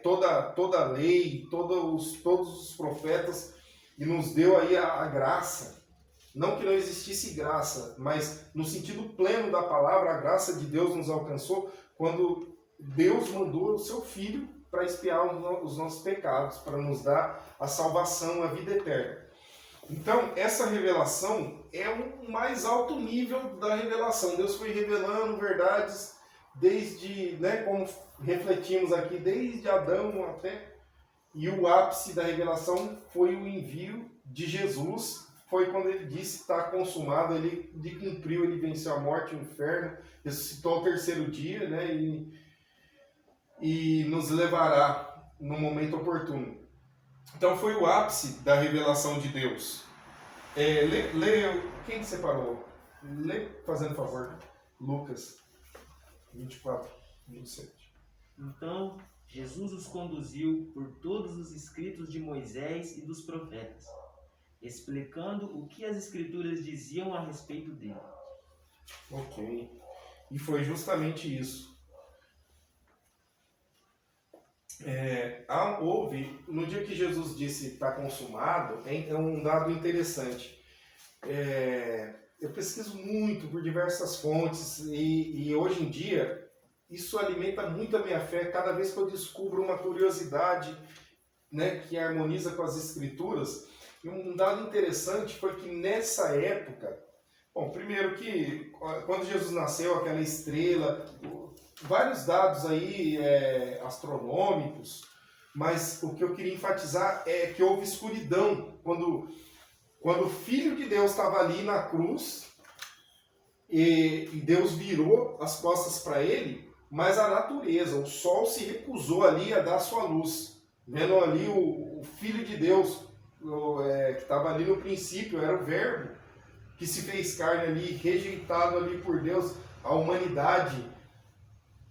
toda a lei, todos os profetas, e nos deu aí a graça. Não que não existisse graça, mas no sentido pleno da palavra, a graça de Deus nos alcançou quando Deus mandou o seu Filho para expiar os nossos pecados, para nos dar a salvação, a vida eterna. Então, essa revelação é o mais alto nível da revelação. Deus foi revelando verdades desde, como refletimos aqui, desde Adão até... E o ápice da revelação foi o envio de Jesus. Foi quando ele disse: está consumado, ele cumpriu, ele venceu a morte, o inferno, ressuscitou ao terceiro dia, e nos levará no momento oportuno. Então foi o ápice da revelação de Deus. Quem separou? Lê, fazendo favor, Lucas 24, 27. Então Jesus os conduziu por todos os escritos de Moisés e dos profetas, explicando o que as Escrituras diziam a respeito dele. Ok. E foi justamente isso. No dia que Jesus disse está consumado, é um dado interessante. Eu pesquiso muito por diversas fontes e hoje em dia isso alimenta muito a minha fé. Cada vez que eu descubro uma curiosidade, que harmoniza com as Escrituras. E um dado interessante foi que nessa época, primeiro que quando Jesus nasceu, aquela estrela, vários dados aí astronômicos, mas o que eu queria enfatizar é que houve escuridão quando o Filho de Deus estava ali na cruz e Deus virou as costas para ele, mas a natureza, o sol se recusou ali a dar sua luz, vendo ali o Filho de Deus, que estava ali no princípio, era o Verbo, que se fez carne ali, rejeitado ali por Deus, a humanidade,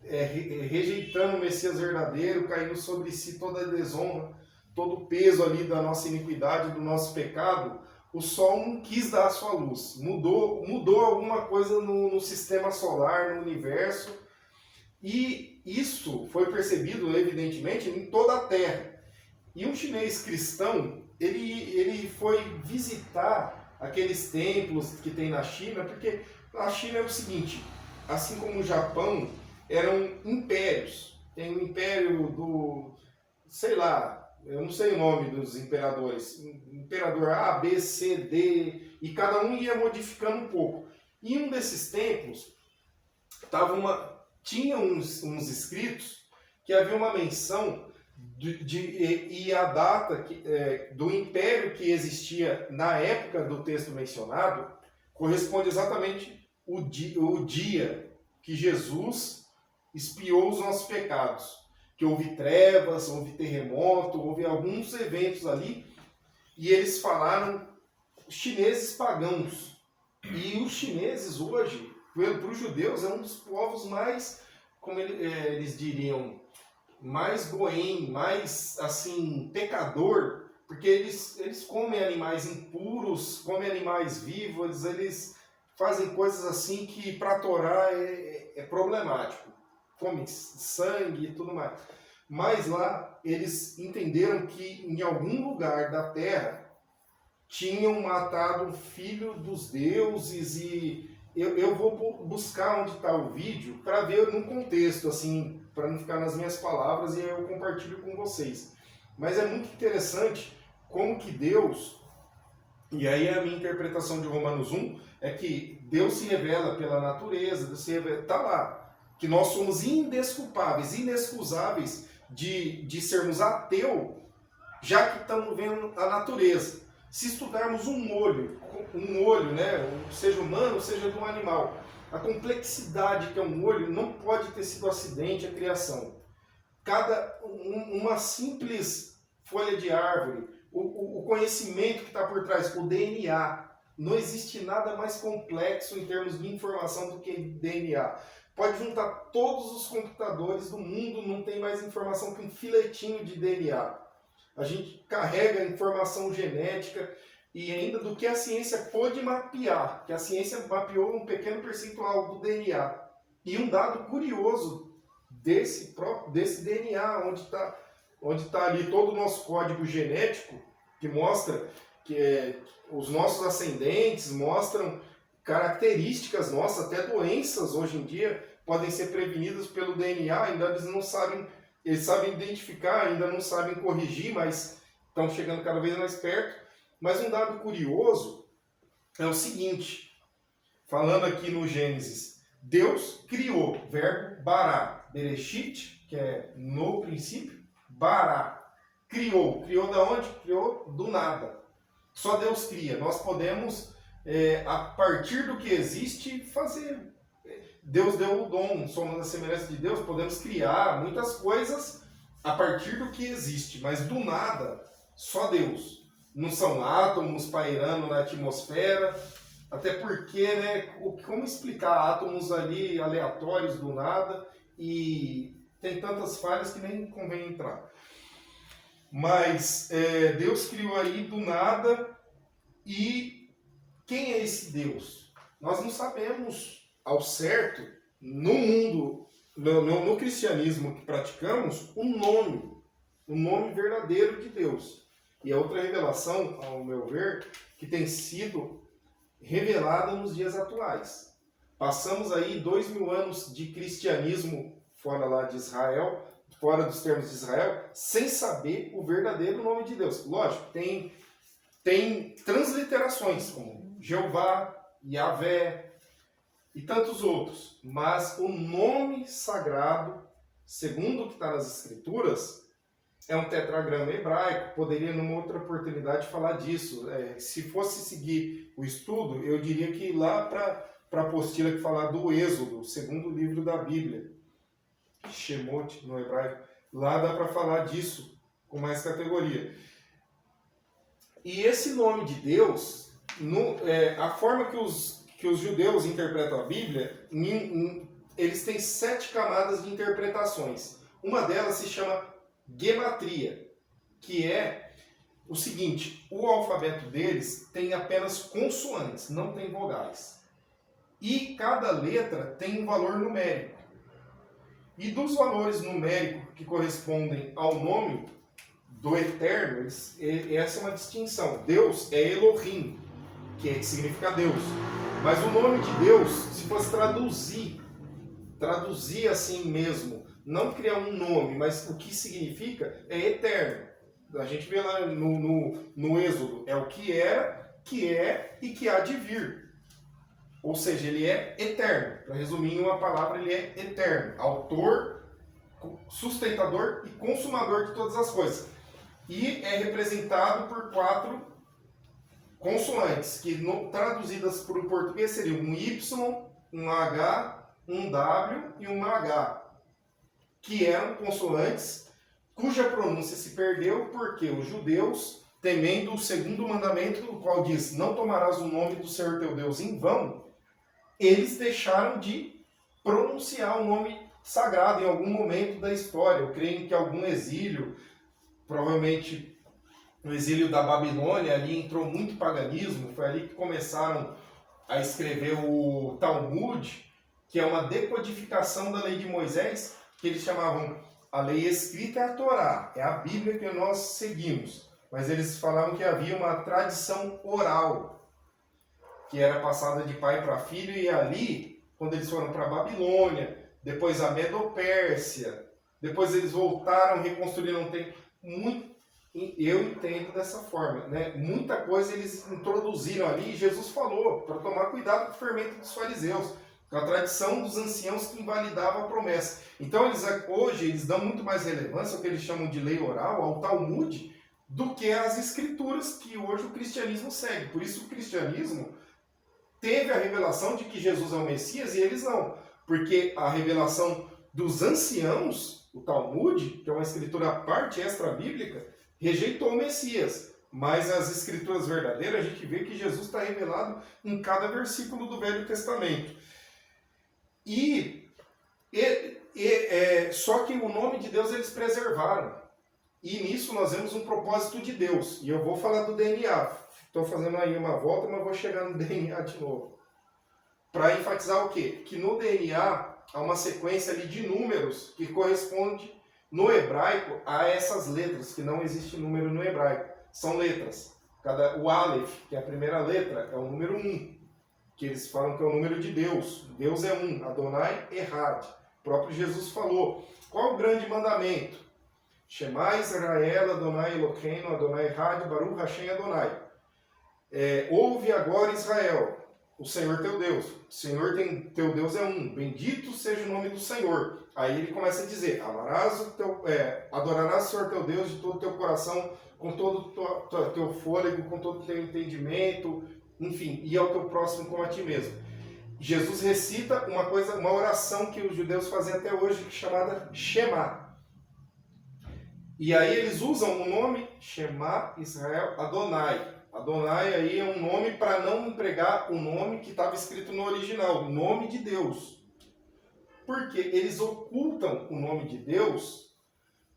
rejeitando o Messias verdadeiro, caindo sobre si toda a desonra, todo o peso ali da nossa iniquidade, do nosso pecado. O sol não quis dar a sua luz, mudou alguma coisa no sistema solar, no universo, e isso foi percebido, evidentemente, em toda a Terra. E um chinês cristão, ele foi visitar aqueles templos que tem na China, porque a China é o seguinte, assim como o Japão, eram impérios. Tem o império sei lá, eu não sei o nome dos imperadores, imperador A, B, C, D, e cada um ia modificando um pouco. E em um desses templos, tinha uns escritos que havia uma menção e a data do império que existia na época do texto mencionado corresponde exatamente o dia que Jesus expiou os nossos pecados. Que houve trevas, houve terremoto, houve alguns eventos ali, e eles falaram chineses pagãos. E os chineses hoje, para os judeus, é um dos povos mais, como eles diriam, mais goem, mais assim, pecador, porque eles comem animais impuros, comem animais vivos, eles fazem coisas assim que para a Torá é problemático. Comem sangue e tudo mais. Mas lá eles entenderam que em algum lugar da terra tinham matado um filho dos deuses, e eu vou buscar onde está o vídeo para ver no contexto, assim, para não ficar nas minhas palavras, e eu compartilho com vocês. Mas é muito interessante como que Deus, e aí a minha interpretação de Romanos 1 é que Deus se revela pela natureza, Deus se revela, está lá, que nós somos indesculpáveis, inexcusáveis de sermos ateu, já que estamos vendo a natureza. Se estudarmos um olho, né, seja humano, seja de um animal, a complexidade que é um olho não pode ter sido acidente a criação. Uma simples folha de árvore, o conhecimento que está por trás, o DNA, não existe nada mais complexo em termos de informação do que DNA. Pode juntar todos os computadores do mundo, não tem mais informação que um filetinho de DNA. A gente carrega informação genética e ainda do que a ciência pôde mapear, que a ciência mapeou um pequeno percentual do DNA. E um dado curioso desse DNA, onde tá ali todo o nosso código genético, que mostra que os nossos ascendentes mostram características nossas, até doenças hoje em dia podem ser prevenidas pelo DNA, ainda eles sabem identificar, ainda não sabem corrigir, mas estão chegando cada vez mais perto. Mas um dado curioso é o seguinte, falando aqui no Gênesis, Deus criou, verbo bará, bereshit, que é no princípio, bará, criou da onde? Criou do nada. Só Deus cria, nós podemos, a partir do que existe, fazer. Deus deu o dom, somos a semelhança de Deus, podemos criar muitas coisas a partir do que existe, mas do nada, só Deus. Não são átomos pairando na atmosfera, até porque, né, como explicar átomos ali aleatórios do nada, e tem tantas falhas que nem convém entrar. Mas Deus criou aí do nada, e quem é esse Deus? Nós não sabemos ao certo, no mundo, no cristianismo que praticamos, o nome verdadeiro de Deus. E é outra revelação, ao meu ver, que tem sido revelada nos dias atuais. Passamos aí 2000 anos de cristianismo fora lá de Israel, fora dos termos de Israel, sem saber o verdadeiro nome de Deus. Lógico, tem transliterações, como Jeová, Yahvé, e tantos outros, mas o nome sagrado, segundo o que está nas Escrituras, é um tetragrama hebraico. Poderia, numa outra oportunidade, falar disso. Se fosse seguir o estudo, eu diria que lá para a apostila que fala do Êxodo, segundo livro da Bíblia, Shemot no hebraico, lá dá para falar disso com mais categoria. E esse nome de Deus, a forma que os judeus interpretam a Bíblia, eles têm 7 camadas de interpretações. Uma delas se chama gematria, que é o seguinte: o alfabeto deles tem apenas consoantes, não tem vogais. E cada letra tem um valor numérico. E dos valores numéricos que correspondem ao nome do Eterno, essa é uma distinção. Deus é Elohim, que significa Deus. Mas o nome de Deus, se fosse traduzir assim mesmo, não criar um nome, mas o que significa é eterno. A gente vê lá no Êxodo, é o que era, que é e que há de vir. Ou seja, ele é eterno. Para resumir em uma palavra, ele é eterno. Autor, sustentador e consumador de todas as coisas. E é representado por 4 consoantes, que traduzidas para o português seriam um Y, um H, um W e um H, que eram consoantes cuja pronúncia se perdeu porque os judeus, temendo o segundo mandamento, o qual diz: não tomarás o nome do Senhor teu Deus em vão, eles deixaram de pronunciar o nome sagrado em algum momento da história. Eu creio que algum exílio, provavelmente no exílio da Babilônia, ali entrou muito paganismo, foi ali que começaram a escrever o Talmud, que é uma decodificação da lei de Moisés, que eles chamavam a lei escrita, é a Torá, é a Bíblia que nós seguimos. Mas eles falavam que havia uma tradição oral, que era passada de pai para filho, e ali, quando eles foram para a Babilônia, depois a Medo-Pérsia, depois eles voltaram, reconstruíram um templo. Eu entendo dessa forma, né? Muita coisa eles introduziram ali, e Jesus falou para tomar cuidado com o fermento dos fariseus, com a tradição dos anciãos que invalidava a promessa. Então hoje eles dão muito mais relevância ao que eles chamam de lei oral, ao Talmud, do que às escrituras que hoje o cristianismo segue. Por isso o cristianismo teve a revelação de que Jesus é o Messias e eles não. Porque a revelação dos anciãos, o Talmud, que é uma escritura à parte extra-bíblica, rejeitou o Messias. Mas as escrituras verdadeiras, a gente vê que Jesus está revelado em cada versículo do Velho Testamento. Só que o nome de Deus eles preservaram. E nisso nós vemos um propósito de Deus. E eu vou falar do DNA. Estou fazendo aí uma volta, mas vou chegar no DNA de novo. Para enfatizar o quê? Que no DNA há uma sequência ali de números que corresponde no hebraico a essas letras, que não existe número no hebraico. São letras. O Aleph, que é a primeira letra, é o número 1. Que eles falam que é o número de Deus. Deus é um, Adonai Errad. O próprio Jesus falou. Qual o grande mandamento? Shema Israel, Adonai Eloheinu, Adonai Errad, Baruch Hashem Adonai. Ouve agora Israel, o Senhor teu Deus. O Senhor teu Deus é um. Bendito seja o nome do Senhor. Aí ele começa a dizer, adorarás o Senhor teu Deus de todo o teu coração, com todo o teu fôlego, com todo o teu entendimento, enfim, e ao teu próximo como a ti mesmo. Jesus recita uma oração que os judeus fazem até hoje, chamada Shema. E aí eles usam o nome Shema Israel Adonai. Adonai aí é um nome para não empregar o nome que estava escrito no original, o nome de Deus. Porque eles ocultam o nome de Deus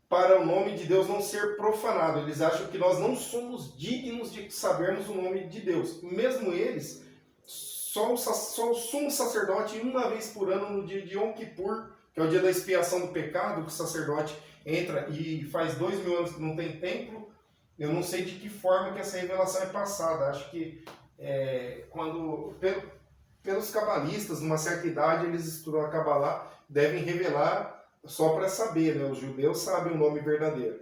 para o nome de Deus não ser profanado. Eles acham que nós não somos dignos de sabermos o nome de Deus. Mesmo eles, só o sumo sacerdote, uma vez por ano, no dia de Yom Kippur, que é o dia da expiação do pecado, que o sacerdote entra e faz 2000 anos que não tem templo. Eu não sei de que forma que essa revelação é passada. Acho que pelos cabalistas, numa certa idade, eles estudam a Kabbalah, devem revelar só para saber, né? Os judeus sabem o nome verdadeiro.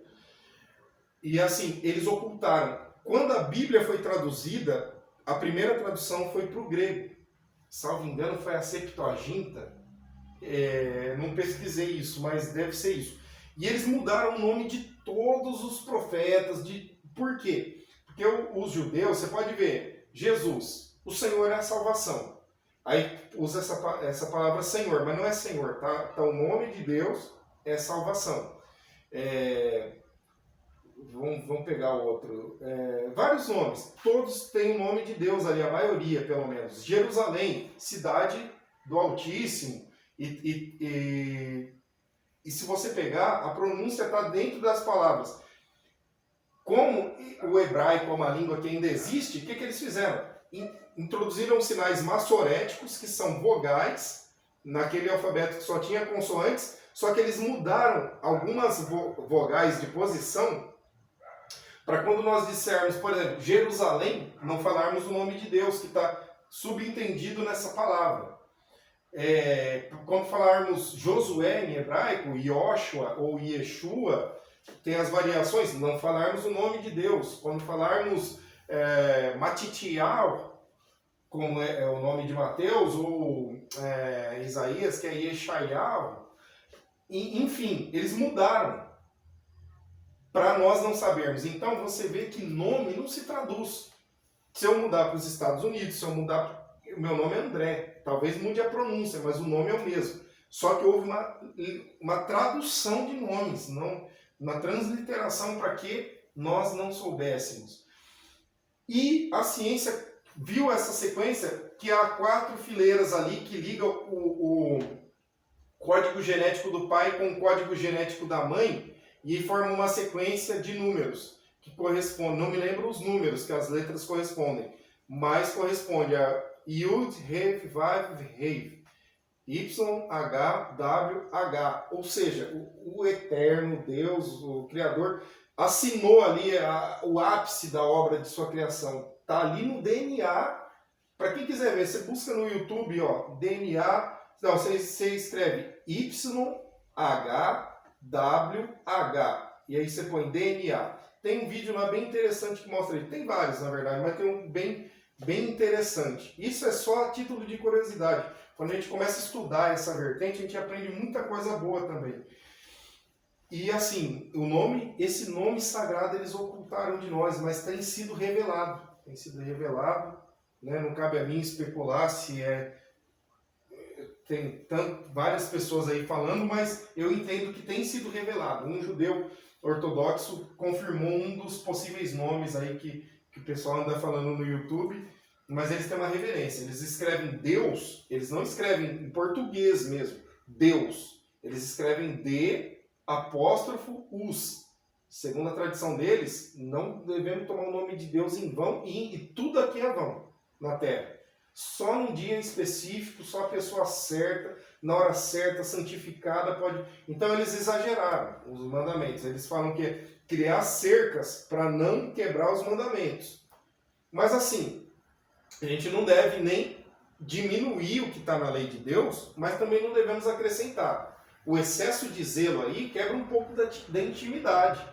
E assim, eles ocultaram. Quando a Bíblia foi traduzida, a primeira tradução foi para o grego. Salvo engano, foi a Septuaginta. Não pesquisei isso, mas deve ser isso. E eles mudaram o nome de todos os profetas. Por quê? Porque os judeus, você pode ver, Jesus, o Senhor é a salvação. Aí usa essa palavra Senhor, mas não é Senhor, tá? Então o nome de Deus é salvação. Vamos pegar outro. Vários nomes, todos têm o nome de Deus ali, a maioria pelo menos. Jerusalém, cidade do Altíssimo. E se você pegar, a pronúncia está dentro das palavras. Como o hebraico é uma língua que ainda existe, o que eles fizeram? Introduziram sinais massoréticos, que são vogais, naquele alfabeto que só tinha consoantes, só que eles mudaram algumas vogais de posição, para quando nós dissermos, por exemplo, Jerusalém, não falarmos o nome de Deus, que está subentendido nessa palavra. Quando falarmos Josué em hebraico, Yoshua ou Yeshua, tem as variações, não falarmos o nome de Deus. Quando falarmos Matitial, como é o nome de Mateus, ou Isaías, que é Yeshayahu, enfim, eles mudaram para nós não sabermos. Então você vê que nome não se traduz. Se eu mudar para os Estados Unidos, se eu mudar, meu nome é André, talvez mude a pronúncia, mas o nome é o mesmo. Só que houve uma tradução de nomes, não uma transliteração para que nós não soubéssemos. E a ciência viu essa sequência, que há 4 fileiras ali que ligam o código genético do pai com o código genético da mãe e formam uma sequência de números que correspondem, não me lembro os números que as letras correspondem, mas corresponde a Yud, Rev, Vav, Rev, Y, H, W, H, ou seja, o eterno Deus, o Criador, assinou ali o ápice da obra de sua criação. Está ali no DNA. Para quem quiser ver, você busca no YouTube, ó, DNA, não, você escreve YHWH, e aí você põe DNA. Tem um vídeo lá bem interessante que mostra isso. Tem vários, na verdade, mas tem um bem interessante. Isso é só a título de curiosidade. Quando a gente começa a estudar essa vertente, a gente aprende muita coisa boa também. E assim, esse nome sagrado eles ocultaram de nós, mas tem sido revelado. Tem sido revelado, né? Não cabe a mim especular se tem várias pessoas aí falando, mas eu entendo que tem sido revelado. Um judeu ortodoxo confirmou um dos possíveis nomes aí que o pessoal anda falando no YouTube, mas eles têm uma reverência. Eles escrevem Deus, eles não escrevem em português mesmo, Deus. Eles escrevem D''us. Segundo a tradição deles, não devemos tomar o nome de Deus em vão e tudo aqui é vão na Terra. Só num dia específico, só a pessoa certa, na hora certa, santificada pode... Então eles exageraram os mandamentos. Eles falam que é criar cercas para não quebrar os mandamentos. Mas assim, a gente não deve nem diminuir o que está na lei de Deus, mas também não devemos acrescentar. O excesso de zelo aí quebra um pouco da intimidade.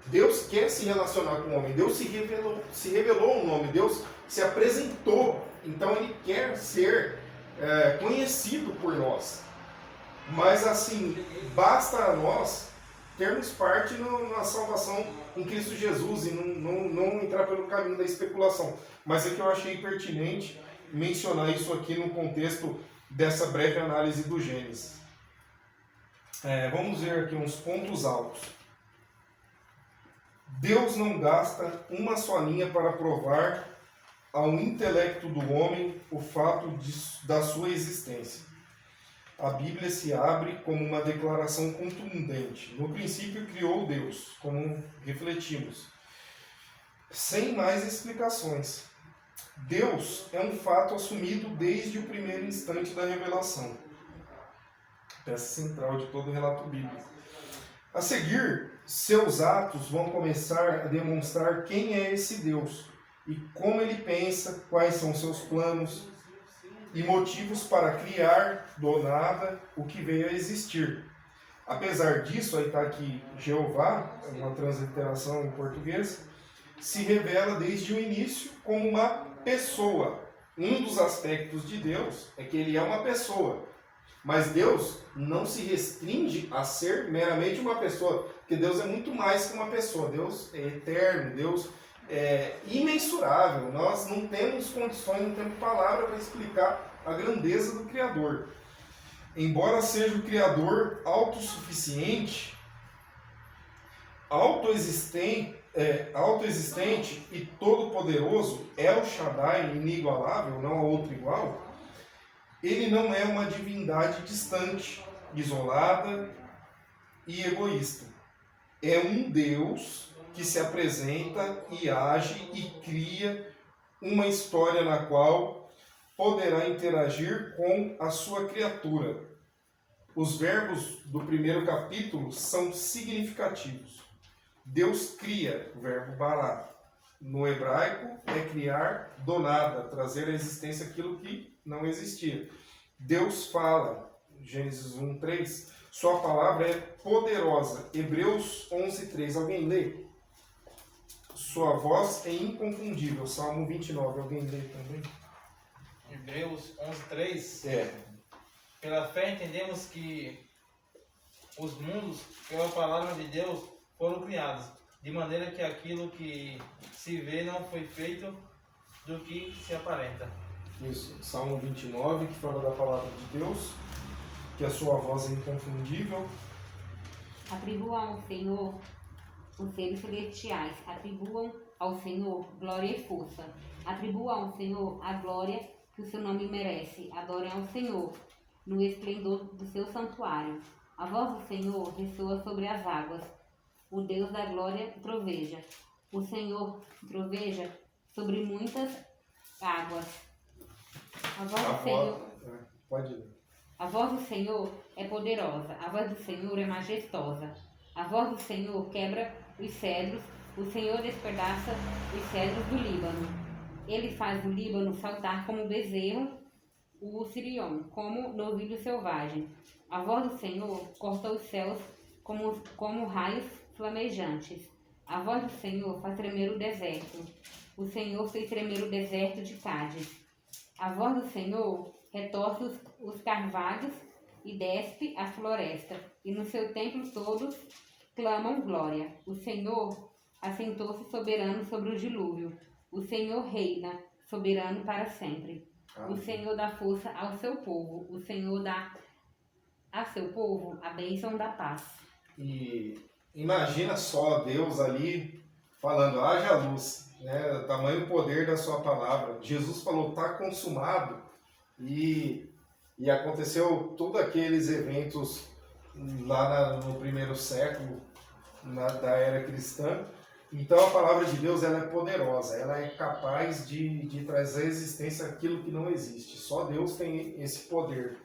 Deus quer se relacionar com o homem, Deus se revelou ao homem, Deus se apresentou, então Ele quer ser conhecido por nós. Mas assim, basta a nós termos parte na salvação em Cristo Jesus e não entrar pelo caminho da especulação. Mas é que eu achei pertinente mencionar isso aqui no contexto dessa breve análise do Gênesis. Vamos ver aqui uns pontos altos. Deus não gasta uma só linha para provar ao intelecto do homem o fato da sua existência. A Bíblia se abre como uma declaração contundente. No princípio criou Deus, como refletimos, sem mais explicações. Deus é um fato assumido desde o primeiro instante da revelação. Peça central de todo o relato bíblico. A seguir, seus atos vão começar a demonstrar quem é esse Deus e como ele pensa, quais são seus planos e motivos para criar do nada o que veio a existir. Apesar disso, aí está aqui Jeová, uma transliteração em português, se revela desde o início como uma pessoa. Um dos aspectos de Deus é que ele é uma pessoa. Mas Deus não se restringe a ser meramente uma pessoa, porque Deus é muito mais que uma pessoa. Deus é eterno, Deus é imensurável. Nós não temos condições, não temos palavra para explicar a grandeza do Criador. Embora seja o Criador autossuficiente, autoexistente e todo-poderoso, El Shaddai, inigualável, não há outro igual, ele não é uma divindade distante, isolada e egoísta. É um Deus que se apresenta e age e cria uma história na qual poderá interagir com a sua criatura. Os verbos do primeiro capítulo são significativos. Deus cria, o verbo bará. No hebraico é criar do nada, trazer à existência aquilo que não existia. Deus fala, Gênesis 1:3, sua palavra é poderosa. Hebreus 11:3, alguém lê? Sua voz é inconfundível. Salmo 29, alguém lê também? Hebreus 11:3. É. Pela fé entendemos que os mundos, pela palavra de Deus, foram criados, de maneira que aquilo que se vê não foi feito do que se aparenta. Isso, Salmo 29, que fala da palavra de Deus, que a sua voz é inconfundível. Atribuam ao Senhor os seres celestiais, atribuam ao Senhor glória e força. Atribuam ao Senhor a glória que o seu nome merece. Adorem ao Senhor no esplendor do seu santuário. A voz do Senhor ressoa sobre as águas. O Deus da glória troveja. O Senhor troveja sobre muitas águas. A voz do Senhor... Pode ler. A voz do Senhor é poderosa, a voz do Senhor é majestosa. A voz do Senhor quebra os cedros, o Senhor despedaça os cedros do Líbano. Ele faz o Líbano saltar como um bezerro, o Sirion, como novilho selvagem. A voz do Senhor corta os céus como raios flamejantes. A voz do Senhor faz tremer o deserto. O Senhor fez tremer o deserto de Cádiz. A voz do Senhor retorce os carvalhos e despe a floresta, e no seu templo todos clamam glória. O Senhor assentou-se soberano sobre o dilúvio. O Senhor reina, soberano para sempre. O Senhor dá força ao seu povo. O Senhor dá a seu povo a bênção da paz. E imagina só Deus ali falando, haja luz, né? Tamanho poder da sua palavra. Jesus falou, está consumado. E aconteceu todos aqueles eventos lá no primeiro século da era cristã. Então a palavra de Deus ela é poderosa, ela é capaz de trazer à existência aquilo que não existe. Só Deus tem esse poder.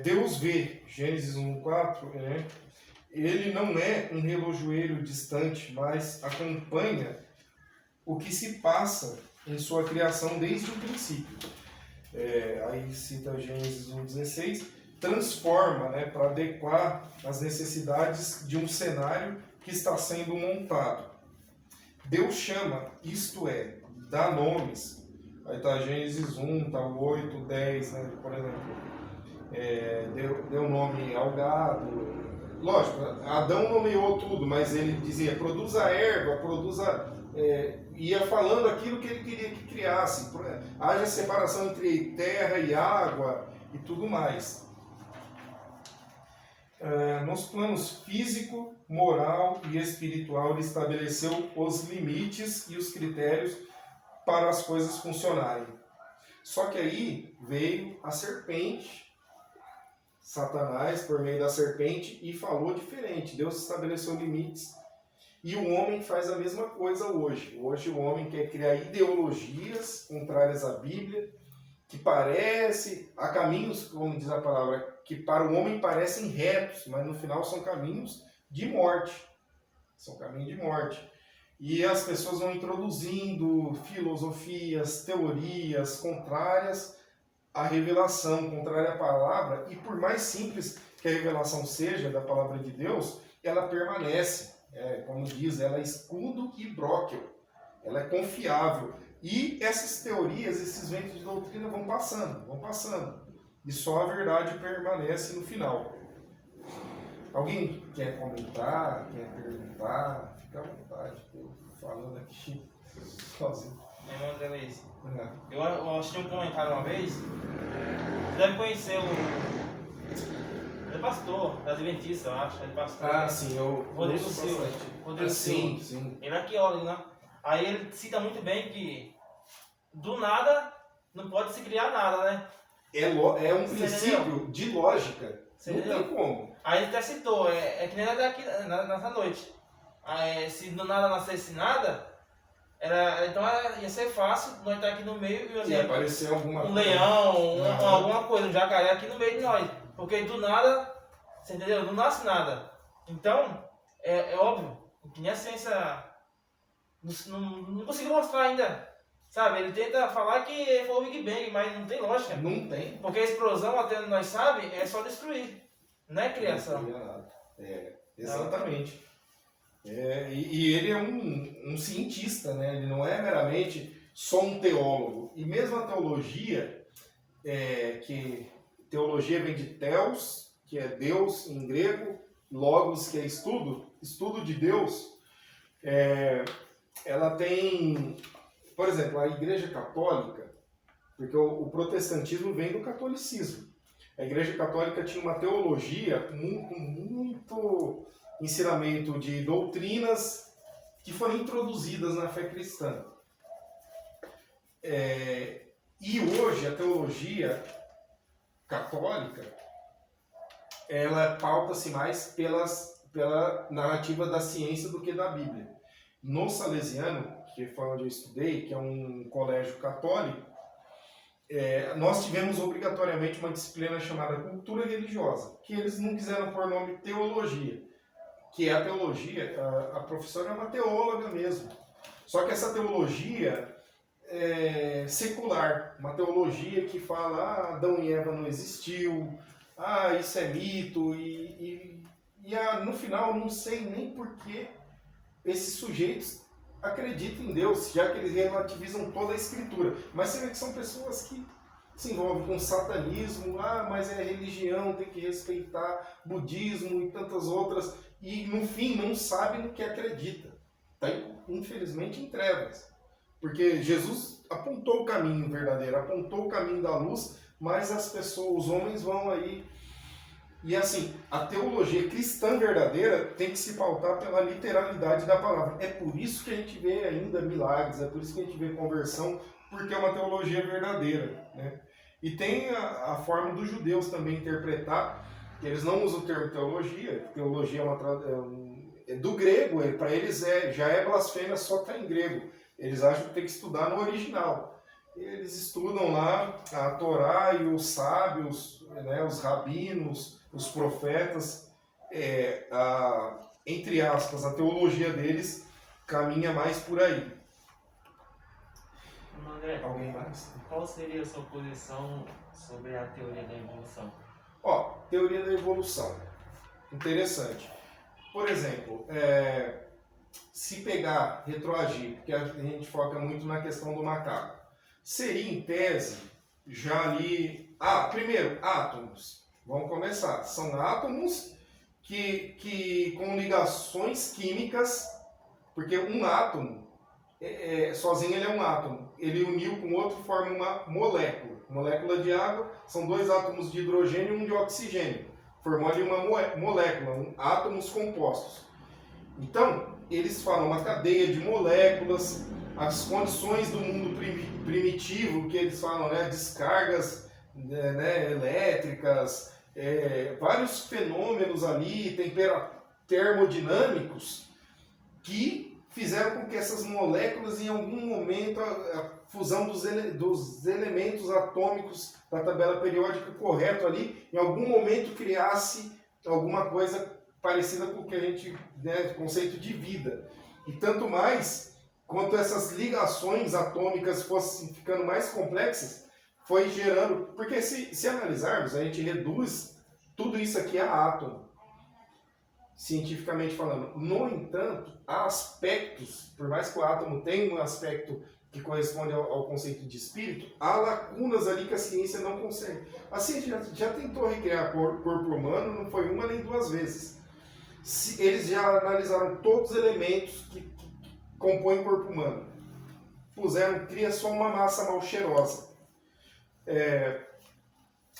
Deus vê, Gênesis 1:4, ele não é um relojoeiro distante, mas acompanha o que se passa em sua criação desde o princípio. Aí cita Gênesis 1:16, transforma, para adequar as necessidades de um cenário que está sendo montado. Deus chama, isto é, dá nomes. Aí está Gênesis 1, está o 8, 10, por exemplo. Deu nome ao gado. Lógico, Adão nomeou tudo, mas ele dizia, produza erva, ia falando aquilo que ele queria que criasse. Haja separação entre terra e água e tudo mais. Nos planos físico, moral e espiritual, ele estabeleceu os limites e os critérios para as coisas funcionarem. Só que aí veio a serpente, Satanás, por meio da serpente, e falou diferente. Deus estabeleceu limites. E o homem faz a mesma coisa hoje. Hoje o homem quer criar ideologias contrárias à Bíblia, que há caminhos, como diz a palavra, que para o homem parecem retos, mas no final são caminhos de morte. São caminhos de morte. E as pessoas vão introduzindo filosofias, teorias contrárias à revelação, contrária à palavra, e por mais simples que a revelação seja da palavra de Deus, ela permanece. Como diz, ela é escudo e bróquel, ela é confiável. E essas teorias, esses ventos de doutrina vão passando. E só a verdade permanece no final. Alguém quer comentar, quer perguntar? Fica à vontade, estou falando aqui sozinho. Irmão André Luiz, eu assisti um comentário uma vez, você deve conhecer ele é pastor, da Adventista, eu acho, ele é pastor. Sim, eu Rodrigo Silva. Rodrigo Silva. Sim. Ele é arqueólogo, né? Aí ele cita muito bem que do nada não pode se criar nada, né? É um princípio de lógica. Não tem como. Aí ele até citou, que nem daqui nessa noite. Aí, se do nada nascesse nada, então ia ser fácil nós estar aqui no meio e aparecer alguma um leão, alguma coisa, um jacaré aqui no meio de nós. Porque do nada, você entendeu? Não nasce nada. Então, é óbvio que nem a ciência não conseguiu mostrar ainda Sabe, ele tenta falar que foi o Big Bang, mas não tem lógica. Não tem. Porque a explosão, até onde nós sabemos, é só destruir. Não é criação. Exatamente. E ele é um cientista, né? Ele não é meramente só um teólogo. E mesmo a teologia, que teologia vem de theos, que é Deus em grego, logos, que é estudo de Deus, ela tem, por exemplo, a Igreja Católica, porque o protestantismo vem do catolicismo. A Igreja Católica tinha uma teologia com muito ensinamento de doutrinas que foram introduzidas na fé cristã. E hoje a teologia católica, ela pauta-se mais pela narrativa da ciência do que da Bíblia. No Salesiano, que foi onde eu estudei, que é um colégio católico, nós tivemos obrigatoriamente uma disciplina chamada cultura religiosa, que eles não quiseram pôr nome teologia, que é a teologia, a professora é uma teóloga mesmo. Só que essa teologia é secular, uma teologia que fala Adão e Eva não existiu, isso é mito, no final não sei nem por que esses sujeitos acreditam em Deus, já que eles relativizam toda a escritura. Mas você vê que são pessoas que se envolvem com satanismo, mas é religião, tem que respeitar budismo e tantas outras, e no fim não sabem no que acredita. Está infelizmente em trevas. Porque Jesus apontou o caminho verdadeiro, apontou o caminho da luz, mas as pessoas, os homens vão aí. E assim, a teologia cristã verdadeira tem que se pautar pela literalidade da palavra. É por isso que a gente vê ainda milagres, é por isso que a gente vê conversão, porque é uma teologia verdadeira, né? E tem a forma dos judeus também interpretar, que eles não usam o termo teologia, teologia é do grego, para eles já é blasfêmia só está em grego. Eles acham que tem que estudar no original. Eles estudam lá a Torá e os sábios, né, os rabinos, os profetas, entre aspas, a teologia deles caminha mais por aí. André, Alguém mais? qual seria a sua posição sobre a teoria da evolução? Teoria da evolução. Interessante. Por exemplo, se pegar, retroagir, porque a gente foca muito na questão do macaco, seria em tese já ali... primeiro, átomos. Vamos começar. São átomos que com ligações químicas, porque um átomo, sozinho ele é um átomo. Ele uniu com outro, forma uma molécula. Molécula de água, são 2 átomos de hidrogênio e um de oxigênio. Formou ali uma molécula, átomos compostos. Então, eles falam uma cadeia de moléculas, as condições do mundo primitivo, que eles falam, né, descargas elétricas, vários fenômenos ali, termodinâmicos, que fizeram com que essas moléculas, em algum momento, a fusão dos elementos atômicos da tabela periódica correto ali, em algum momento criasse alguma coisa parecida com o que a gente, conceito de vida. E tanto mais, quanto essas ligações atômicas fossem ficando mais complexas, foi gerando... Porque se analisarmos, a gente reduz tudo isso aqui a átomo, cientificamente falando. No entanto, há aspectos, por mais que o átomo tenha um aspecto que corresponde ao conceito de espírito, há lacunas ali que a ciência não consegue. A ciência já tentou recriar corpo humano, não foi uma nem 2 vezes. Eles já analisaram todos os elementos que compõem o corpo humano. Cria só uma massa mal cheirosa.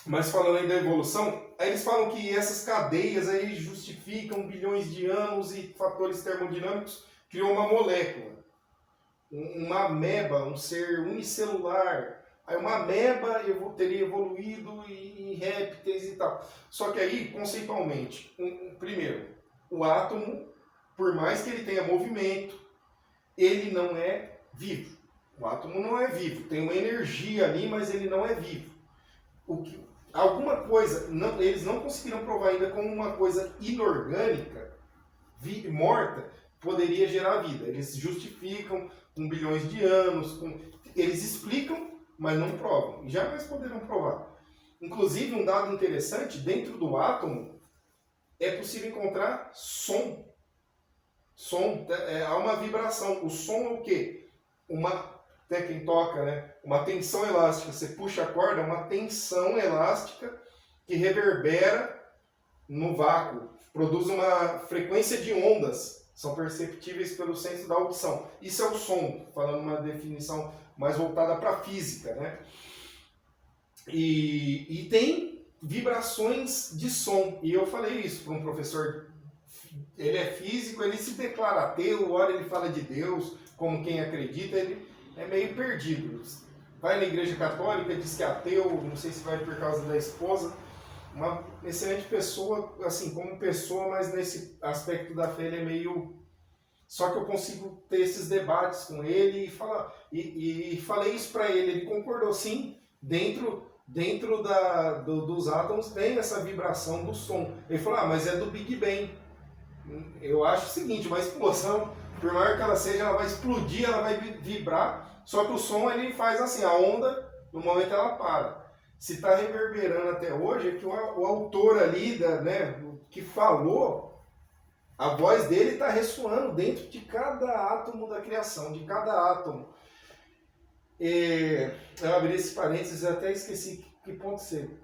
Mas falando aí da evolução, aí eles falam que essas cadeias aí justificam bilhões de anos e fatores termodinâmicos, criou uma molécula. Uma ameba, um ser unicelular. Aí uma ameba teria evoluído em répteis e tal. Só que aí, conceitualmente, primeiro, o átomo, por mais que ele tenha movimento, ele não é vivo. O átomo não é vivo. Tem uma energia ali, mas ele não é vivo. Alguma coisa, eles não conseguiram provar ainda como uma coisa inorgânica, morta, poderia gerar vida. Eles justificam com bilhões de anos. eles explicam, mas não provam. E jamais poderão provar. Inclusive, um dado interessante, dentro do átomo, é possível encontrar som. Som, há uma vibração. O som é o quê? Até quem toca, né? Uma tensão elástica. Você puxa a corda, é uma tensão elástica que reverbera no vácuo. Produz uma frequência de ondas. São perceptíveis pelo senso da audição. Isso é o som, falando uma definição mais voltada para a física, né? E tem vibrações de som. E eu falei isso para um professor. Ele é físico, ele se declara ateu, hora ele fala de Deus, como quem acredita, ele é meio perdido. Vai na igreja católica, diz que é ateu, não sei se vai por causa da esposa. Uma excelente pessoa, assim, como pessoa, mas nesse aspecto da fé ele é meio... Só que eu consigo ter esses debates com ele e falar... E falei isso para ele, ele concordou sim, dentro dos átomos tem essa vibração do som. Ele falou, mas é do Big Bang. Eu acho o seguinte, uma explosão, por maior que ela seja, ela vai explodir, ela vai vibrar, só que o som ele faz assim, a onda, no momento ela para. Se está reverberando até hoje, é que o autor ali, que falou, a voz dele está ressoando dentro de cada átomo da criação, de cada átomo. Eu abri esse parênteses, eu até esqueci que ponto ser.